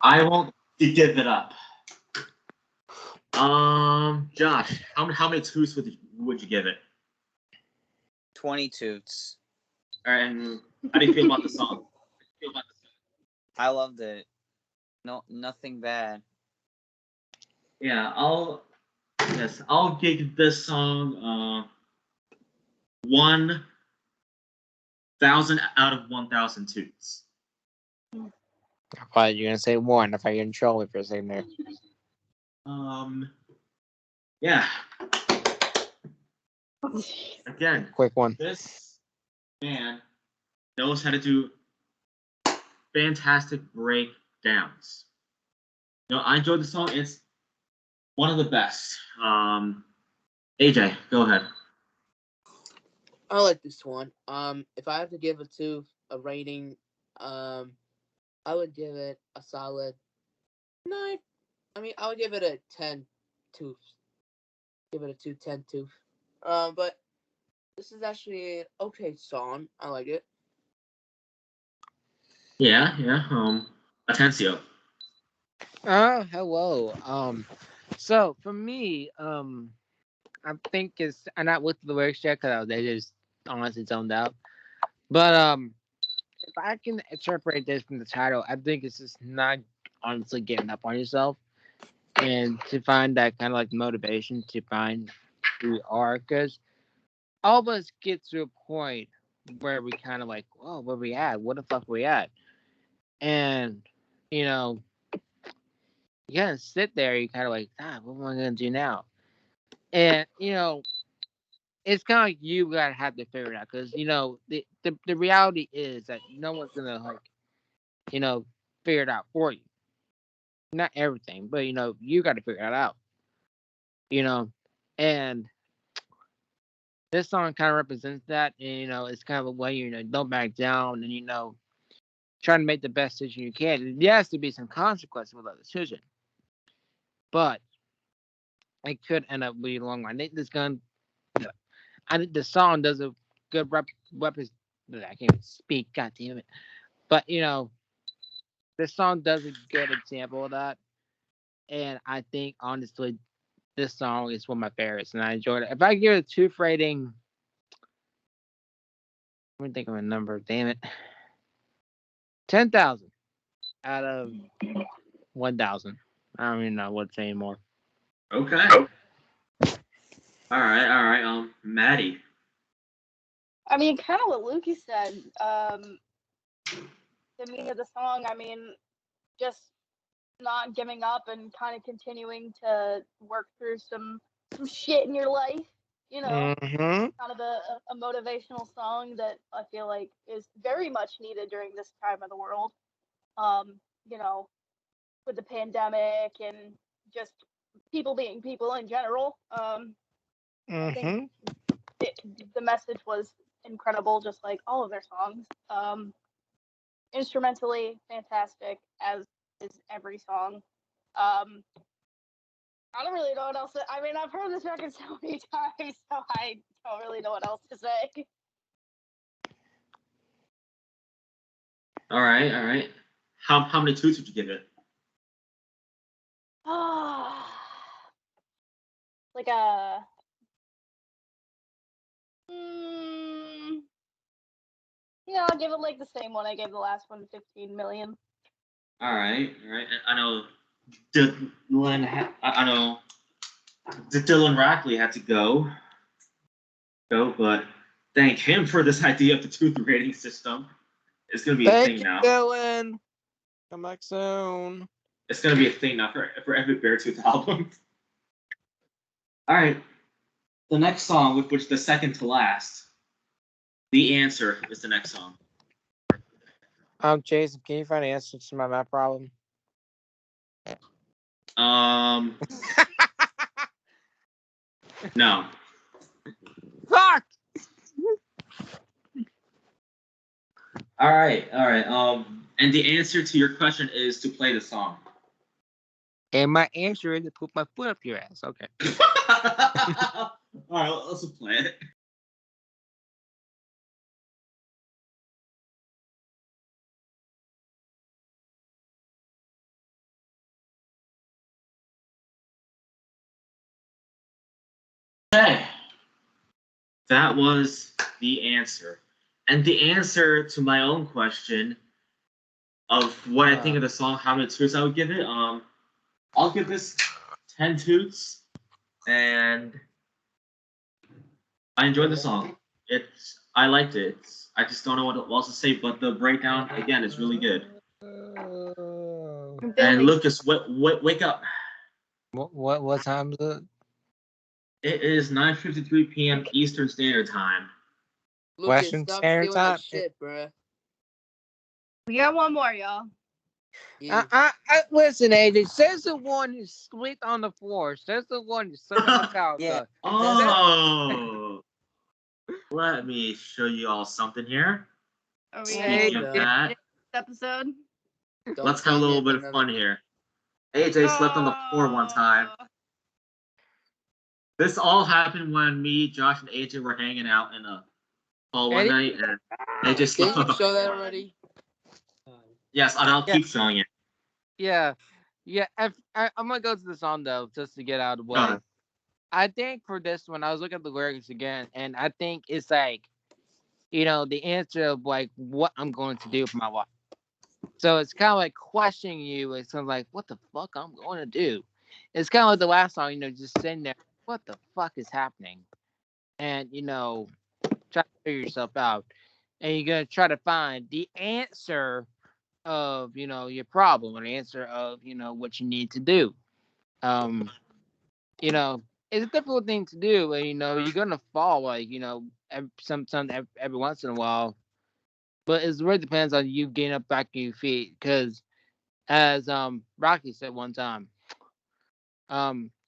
I Won't Give It Up. Josh, how many tooths would you give it? 20 toots. All right, and how do you feel about the song? I loved it. No, nothing bad. Yeah, I'll give this song 1,000 out of 1,000 toots. I thought you were gonna say 1. I thought you were in trouble for a second there. Yeah. Again, Quick one. this man knows how to do fantastic breakdowns. I enjoyed the song. It's one of the best. AJ, go ahead. I like this one. If I have to give a rating, I would give it a solid 9. I mean, I would give it a 10 tooth. Give it a 10 tooth. But this is actually an okay song. I like it. Yeah. Atencio. Hello. So for me, I think I'm not with the lyrics yet because they just honestly zoned out. But if I can interpret this from the title, I think it's just not honestly getting up on yourself and to find that kind of like motivation to find who you are, because all of us get to a point where we kind of like, oh, where we at? What the fuck we at? And you gotta sit there. You kind of like, what am I gonna do now? And it's kind of like you gotta have to figure it out, because the reality is that no one's gonna figure it out for you. Not everything, but you got to figure it out. And this song kind of represents that. And it's kind of a way don't back down, and try to make the best decision you can. There has to be some consequence with that decision, but it could end up being a long run. I think the song does a good I can't even speak. God damn it! But this song does a good example of that, and I think honestly, this song is one of my favorites, and I enjoyed it. If I give it a truth rating, let me think of a number. Damn it, 10,000 out of 1,000. I don't even know what to say anymore. Okay. All right. Madi. I mean, kind of what Lukey said. The meaning of the song. I mean, just not giving up and kind of continuing to work through some shit in your life. Mm-hmm. Kind of a motivational song that I feel like is very much needed during this time of the world. You know, with the pandemic and just people being people in general. I think the message was incredible, just like all of their songs. Instrumentally fantastic, as is every song. I don't really know what else I mean, I've heard this record so many times, so I don't really know what else to say. All right. How many toots would you give it? Like a I'll give it like the same one I gave the last one, 15 million. All right. I know Dylan. I know Dylan Rackley had to go, but thank him for this idea of the tooth rating system. It's gonna be a thing now. Dylan. Come back soon. It's gonna be a thing now for every Beartooth album. All right. The next song, which the second to last, The Answer is the next song. Jason, can you find answers to my math problem? No. Fuck! All right. And the answer to your question is to play the song. And my answer is to put my foot up your ass. Okay. All right, let's play it. Okay. That was the answer. And the answer to my own question of what I think of the song, how many toots I would give it, I'll give this 10 toots. And I enjoyed the song. I liked it. I just don't know what else to say, but the breakdown, again, is really good. And Lucas, wake up. What time is it? It is 9:53 p.m. Eastern Standard Time. Lucas, Western stop Standard stealing Time? that shit, bruh. We got one more, y'all. I listen, AJ. Says the one who slept on the floor. Says the one who slept on the couch. Yeah. Oh, let me show you all something here. Are we Speaking of that, episode? let's have a little bit of fun here. AJ slept on the floor one time. This all happened when me, Josh, and AJ were hanging out in a hall one night, and AJ slept on the floor. Show that already? Yes, and I'll keep showing it. Yeah. I'm gonna go to the song though, just to get out of the way. I think for this one, I was looking at the lyrics again, and I think it's like, the answer of like what I'm going to do for my life. So it's kind of like questioning you. It's kind of like, what the fuck I'm going to do. It's kind of like the last song, just sitting there, what the fuck is happening? And, try to figure yourself out. And you're going to try to find the answer of, your problem, or the answer of, what you need to do. It's a difficult thing to do. And, you're going to fall, like, every once in a while. But it really depends on you getting up back on your feet. Because as Rocky said one time,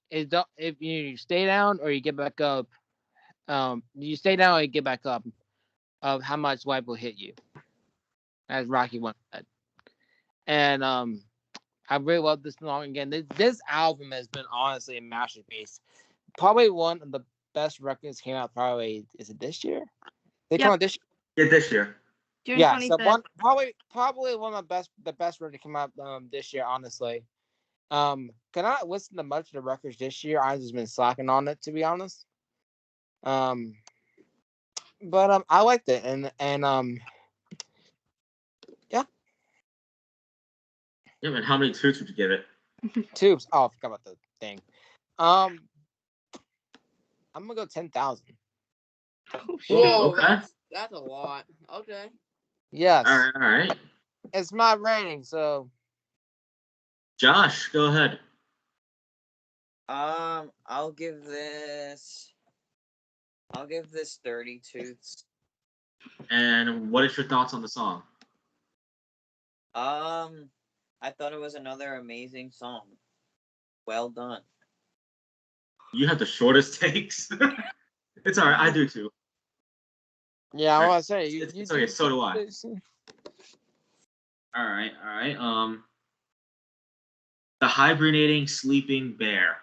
if you stay down or you get back up, you stay down or you get back up, of how much life will hit you, as Rocky once said. And I really love this song again. This album has been honestly a masterpiece. Probably one of the best records came out. Probably, is it this year? They come out this year. Yeah, this year. June Yeah, 25th. so probably one of the best records to come out this year, honestly. Can I listen to much of the records this year? I've just been slacking on it, to be honest. But I liked it, and yeah. Yeah, man. How many toots would you give it? Tubes. Oh, I forgot about the thing. I'm gonna go 10,000. Whoa, Okay. that's a lot. Okay. Yes. All right. It's my rating, so Josh, go ahead. I'll give this 30 tooths. And what is your thoughts on the song? I thought it was another amazing song. Well done. You have the shortest takes. It's all right. I do too. yeah, I want to say It's okay. So do I. All right. The Hibernating Sleeping Bear.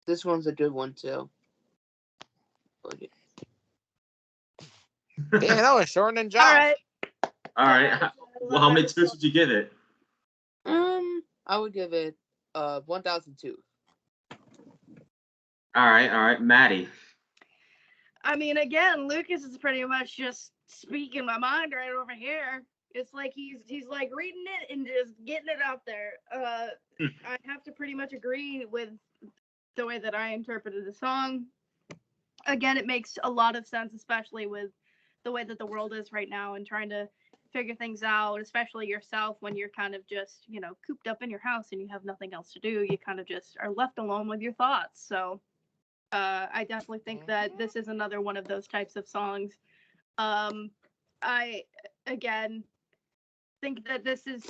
This one's a good one too. Okay. Yeah, that was shorter than Josh. All right. Well, how many toots would you give it? I would give it 1,002. All right. Madi. I mean, again, Lucas is pretty much just speaking my mind right over here. It's like he's like reading it and just getting it out there. I have to pretty much agree with the way that I interpreted the song. Again, it makes a lot of sense, especially with the way that the world is right now and trying to figure things out, especially yourself when you're kind of just, cooped up in your house and you have nothing else to do. You kind of just are left alone with your thoughts. So I definitely think that this is another one of those types of songs. I, again, think that this is,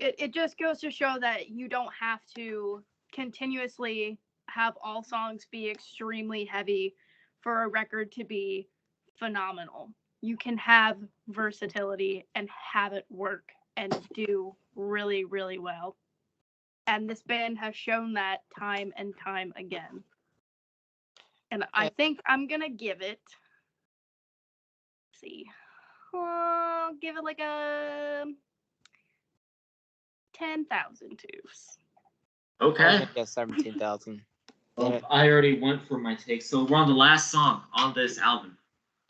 it just goes to show that you don't have to continuously have all songs be extremely heavy for a record to be phenomenal. You can have versatility and have it work and do really, really well. And this band has shown that time and time again. And I think I'm going to give it, I'll give it like a 10,000 tubes. Okay. Yeah, 17,000. Well, I already went for my take, so we're on the last song on this album.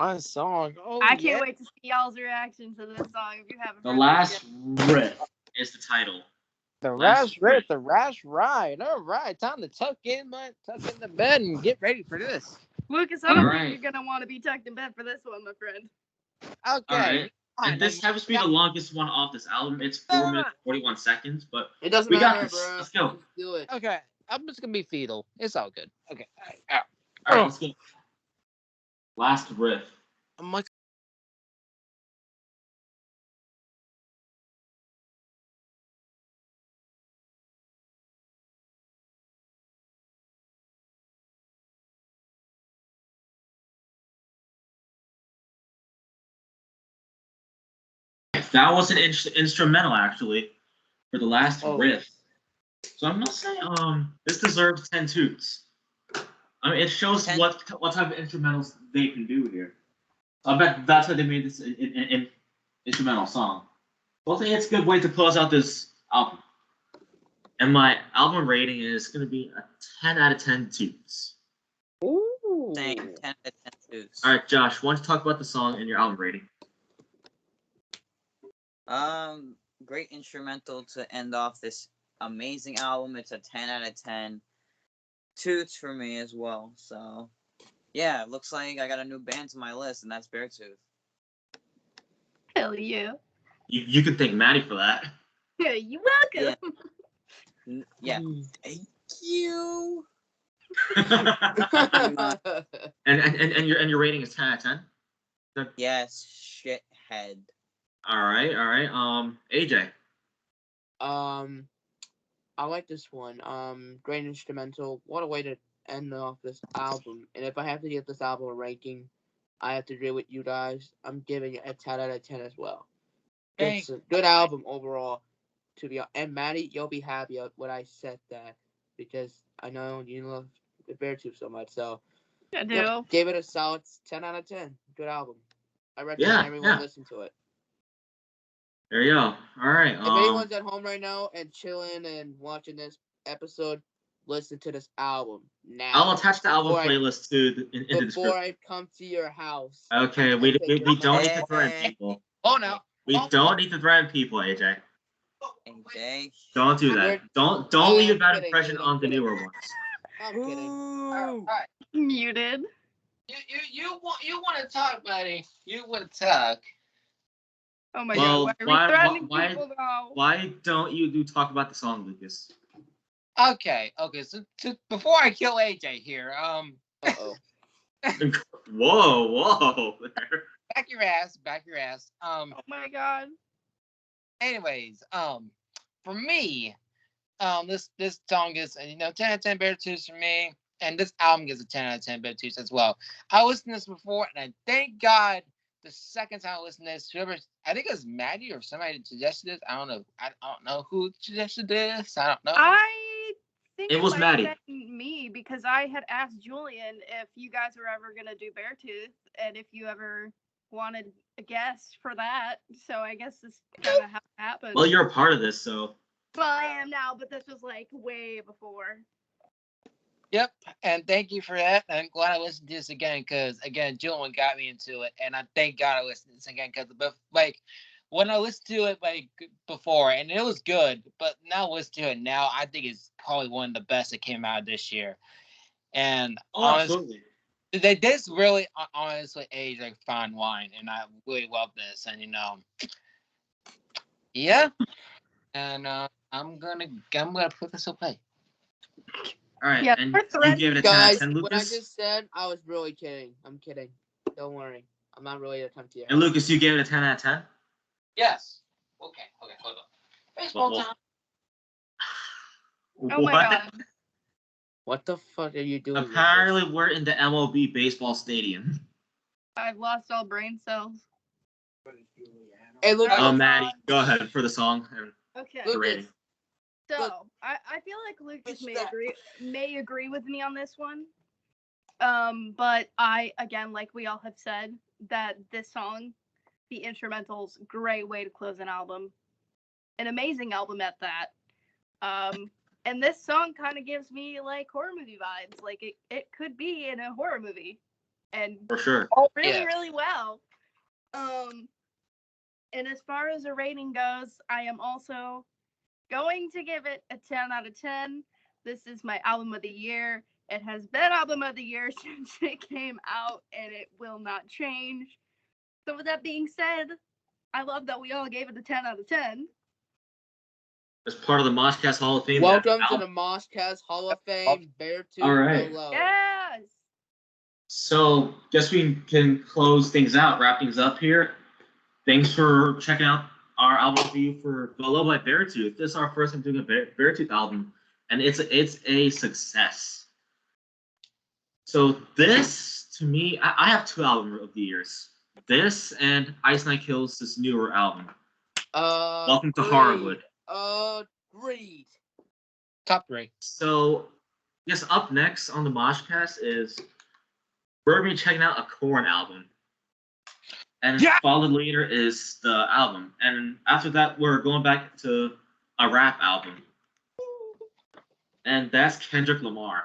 On song. Oh, I can't wait to see y'all's reaction to this song if you haven't. The last riff is the title. The rash riff, the rash ride. All right, time to tuck in the bed and get ready for this. Lucas, I don't think you're gonna want to be tucked in bed for this one, my friend. Okay. All right. And this happens to be the longest one off this album. It's 4 minutes 41 seconds, but it doesn't we matter, got this. bro. Let's go. Let's do it. Okay, I'm just gonna be fetal. It's all good. Okay. All right, let's go. Last riff. I'm like. That was an instrumental, actually, for the last riff. So I'm gonna say, this deserves 10 toots. I mean, it shows what type of instrumentals they can do here. I bet that's why they made this an instrumental song. Well, I think it's a good way to close out this album. And my album rating is gonna be a 10 out of 10 toots. Ooh. Same, 10 out of 10 toots. All right, Josh, why don't you talk about the song and your album rating? Great instrumental to end off this amazing album. It's a 10 out of 10 toots for me as well. So, yeah, it looks like I got a new band to my list, and that's Beartooth. Hell yeah. You can thank Madi for that. Yeah, you're welcome. Yeah. Thank you. and your rating is 10 out of 10? Yes, shithead. All right. AJ. I like this one. Great instrumental. What a way to end off this album. And if I have to give this album a ranking, I have to agree with you guys. I'm giving it a 10 out of 10 as well. It's a good album overall. And Madi, you'll be happy when I said that because I know you love the Beartooth so much. So I do. Yep, gave it a solid 10 out of 10. Good album. I recommend everyone listen to it. There you go. All right. If anyone's at home right now and chilling and watching this episode, listen to this album now. I'll attach the album playlist to the description. Before I come to your house. Okay, we don't need to threaten people. Oh no. We don't need to threaten people, AJ. AJ. Don't do that. Don't leave a bad impression on the newer ones. I'm kidding. All right. Muted. You want to talk, buddy? You want to talk? Oh my god! Why are we threatening people now? Why don't you talk about the song, Lucas? Okay. So before I kill AJ here, Uh-oh. Whoa. back your ass. Oh my god. Anyways, for me, this song is 10 out of 10 Beartooth for me, and this album gets a 10 out of 10 Beartooth as well. I listened to this before, and I thank God the second time I listened to this, whoever, I think it was Madi or somebody suggested this. I don't know who suggested this. I don't know. I think it was might Madi. have been me, because I had asked Julian if you guys were ever gonna do Beartooth and if you ever wanted a guest for that. So I guess this kind of happened. Well, you're a part of this, so. Well, I am now, but this was like way before. Yep, and thank you for that. I'm glad I listened to this again because, again, Julian got me into it, and I thank God I listened to this again because, when I listened to it, before, and it was good, but now listening to it now, I think it's probably one of the best that came out this year. And Absolutely. This really, honestly, aged like fine wine, and I really love this, and, yeah, and I'm gonna put this away. All right, Yeah, and you gave it a 10 out of 10, Lucas? What I just said, I was really kidding. I'm kidding. Don't worry. I'm not really attempting to. And Lucas, you gave it a 10 out of 10? Yes. Okay, hold on. Baseball time. Oh my god. What the fuck are you doing? Apparently, we're in the MLB baseball stadium. I've lost all brain cells. Hey, Lucas. Maddie, go ahead for the song. Okay. The rating. So I feel like Lucas may agree with me on this one. But I, again, like we all have said, that this song, the instrumental's great way to close an album. An amazing album at that. And this song kind of gives me like horror movie vibes. Like it could be in a horror movie. And For sure. really well. And as far as a rating goes, I am also going to give it a 10 out of 10. This is my album of the year. It has been album of the year since it came out, and it will not change. So with that being said, I love that we all gave it a 10 out of 10. As part of the MoshCast Hall of Fame. Welcome to the MoshCast Hall of Fame. Beartooth All right. below. Yes! So, guess we can close things out, wrap things up here. Thanks for checking out our album review for Below by Beartooth. This is our first time doing a Beartooth album, and it's a success. So this, to me, I have two album of the years. This and Ice Nine Kills, this newer album. Welcome to Horrorwood. Agreed. Top 3. So, yes, up next on the MoshCast is we're going to be checking out a Korn album. And followed later is the album. And after that, we're going back to a rap album. And that's Kendrick Lamar.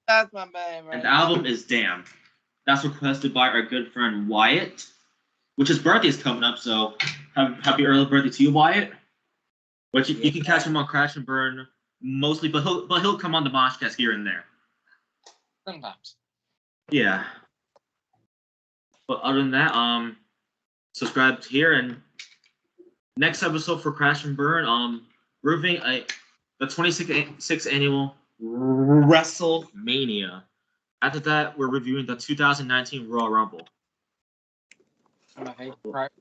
That's my man, right? And the album is Damn. That's requested by our good friend Wyatt, which his birthday is coming up, so happy early birthday to you, Wyatt. Which you can catch him on Crash and Burn mostly, but he'll come on the MoshCast here and there. Sometimes. Yeah. But other than that, subscribe here, and next episode for Crash and Burn, we're reviewing the 26th annual WrestleMania. After that, we're reviewing the 2019 Royal Rumble. Right.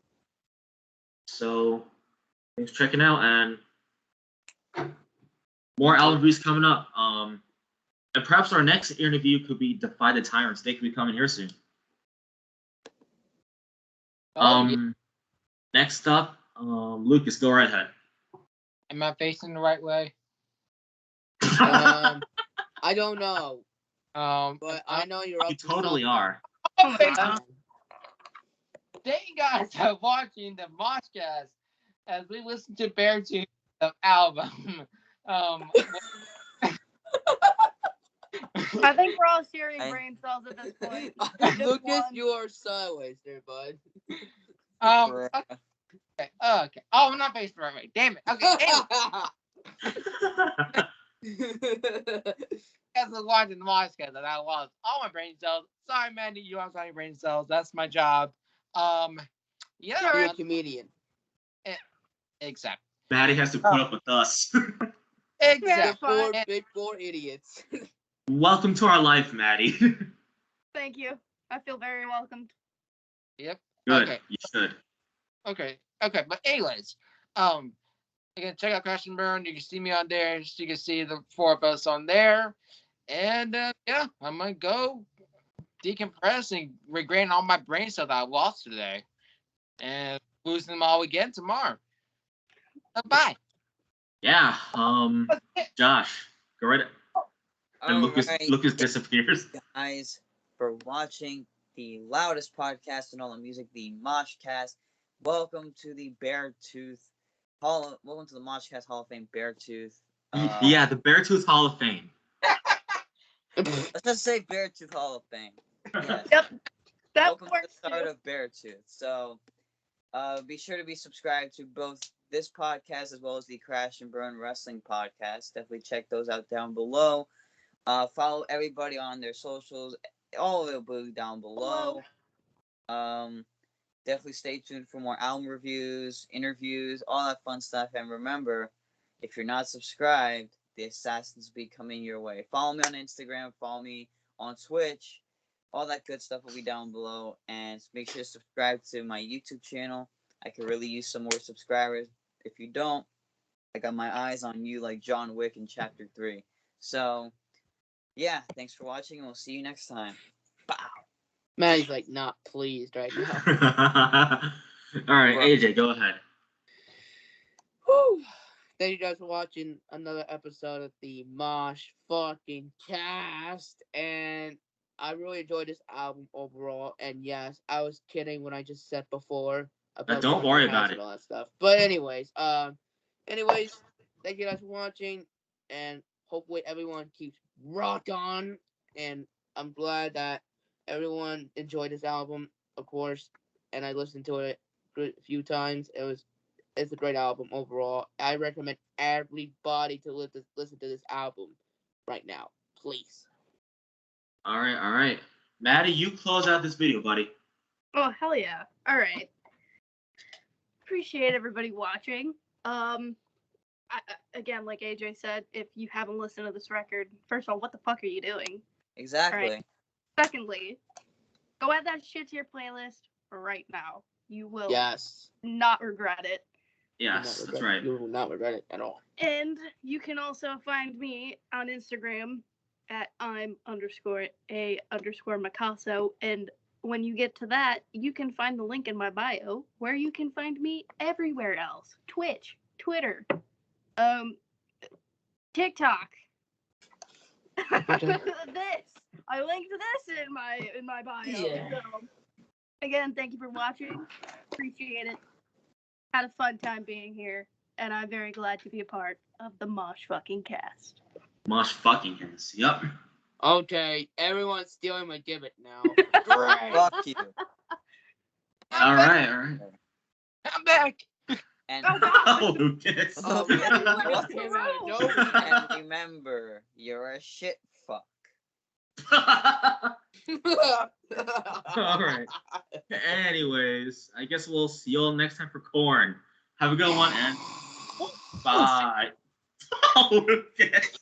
So, thanks for checking out, and more album reviews coming up. And perhaps our next interview could be Defy the Tyrants. They could be coming here soon. Next up, Lucas, go right ahead. Am I facing the right way? I don't know. But I know you're up You to totally are. something. Thank you guys for watching the MoshCast as we listen to Beartooth album. I think we're all sharing brain cells at this point. Lucas, you are sideways there, bud. Okay. Oh, I'm not facing the right way. Damn it. Okay. As I was watching the MoshCast, and I lost all my brain cells. Sorry, Mandy, you lost all your brain cells. That's my job. Yeah. You're a comedian. Exactly. Madi has to put up with us. Exactly. Big four idiots. Welcome to our life, Madi. Thank you. I feel very welcomed. Yep. Good. Okay. You should. Okay. But anyways, you can check out Crash and Burn. You can see me on there. You can see the four of us on there. And yeah, I'm gonna go decompress and regain all my brain cells that I lost today, and losing them all again tomorrow. Bye. Yeah. Josh, go right. And Lucas disappears. Guys, for watching the Loudest Podcast and all the music, the MoshCast. Welcome to the Beartooth welcome to the MoshCast Hall of Fame, Beartooth. Yeah, the Beartooth Hall of Fame. Let's just say Beartooth Hall of Fame. Yes. Yep. That Welcome to works the start too. of Beartooth. So, be sure to be subscribed to both this podcast as well as the Crash and Burn Wrestling Podcast. Definitely check those out down below. Follow everybody on their socials. All of it will be down below. Definitely stay tuned for more album reviews, interviews, all that fun stuff. And remember, if you're not subscribed, the assassins will be coming your way. Follow me on Instagram. Follow me on Twitch. All that good stuff will be down below. And make sure to subscribe to my YouTube channel. I could really use some more subscribers. If you don't, I got my eyes on you like John Wick in Chapter 3. So, yeah, thanks for watching, and we'll see you next time. Bow. Maddie's like not pleased right now. All right, AJ, go ahead. Whew. Thank you guys for watching another episode of the Mosh fucking cast, and I really enjoyed this album overall. And yes, I was kidding when I just said before about Don't worry about it. And all that stuff. But anyways, thank you guys for watching, and hopefully everyone keeps rock on. And I'm glad that everyone enjoyed this album, of course, and I listened to it a few times. It's a great album overall. I recommend everybody to listen to this album right now, please. All right. Madi, you close out this video, buddy. Oh, hell yeah. All right. Appreciate everybody watching. Again, like AJ said, if you haven't listened to this record, first of all, what the fuck are you doing? Exactly. Right. Secondly, go add that shit to your playlist right now. You will not regret it. Yes, that's right. You will not regret it at all. And you can also find me on Instagram at I'm_a_Makaso. And when you get to that, you can find the link in my bio where you can find me everywhere else. Twitch, Twitter, TikTok. This. I linked this in my bio. Yeah. So, again, thank you for watching. Appreciate it. Had a fun time being here, and I'm very glad to be a part of the Mosh fucking cast. Mosh fucking cast. Yep. Okay, everyone's stealing my gibbet now. Great. Fuck you. All right. I'm back. And Lucas. And remember, you're a shit fuck. All right. Anyways, I guess we'll see you all next time for Corn. Have a good one and bye. Lucas.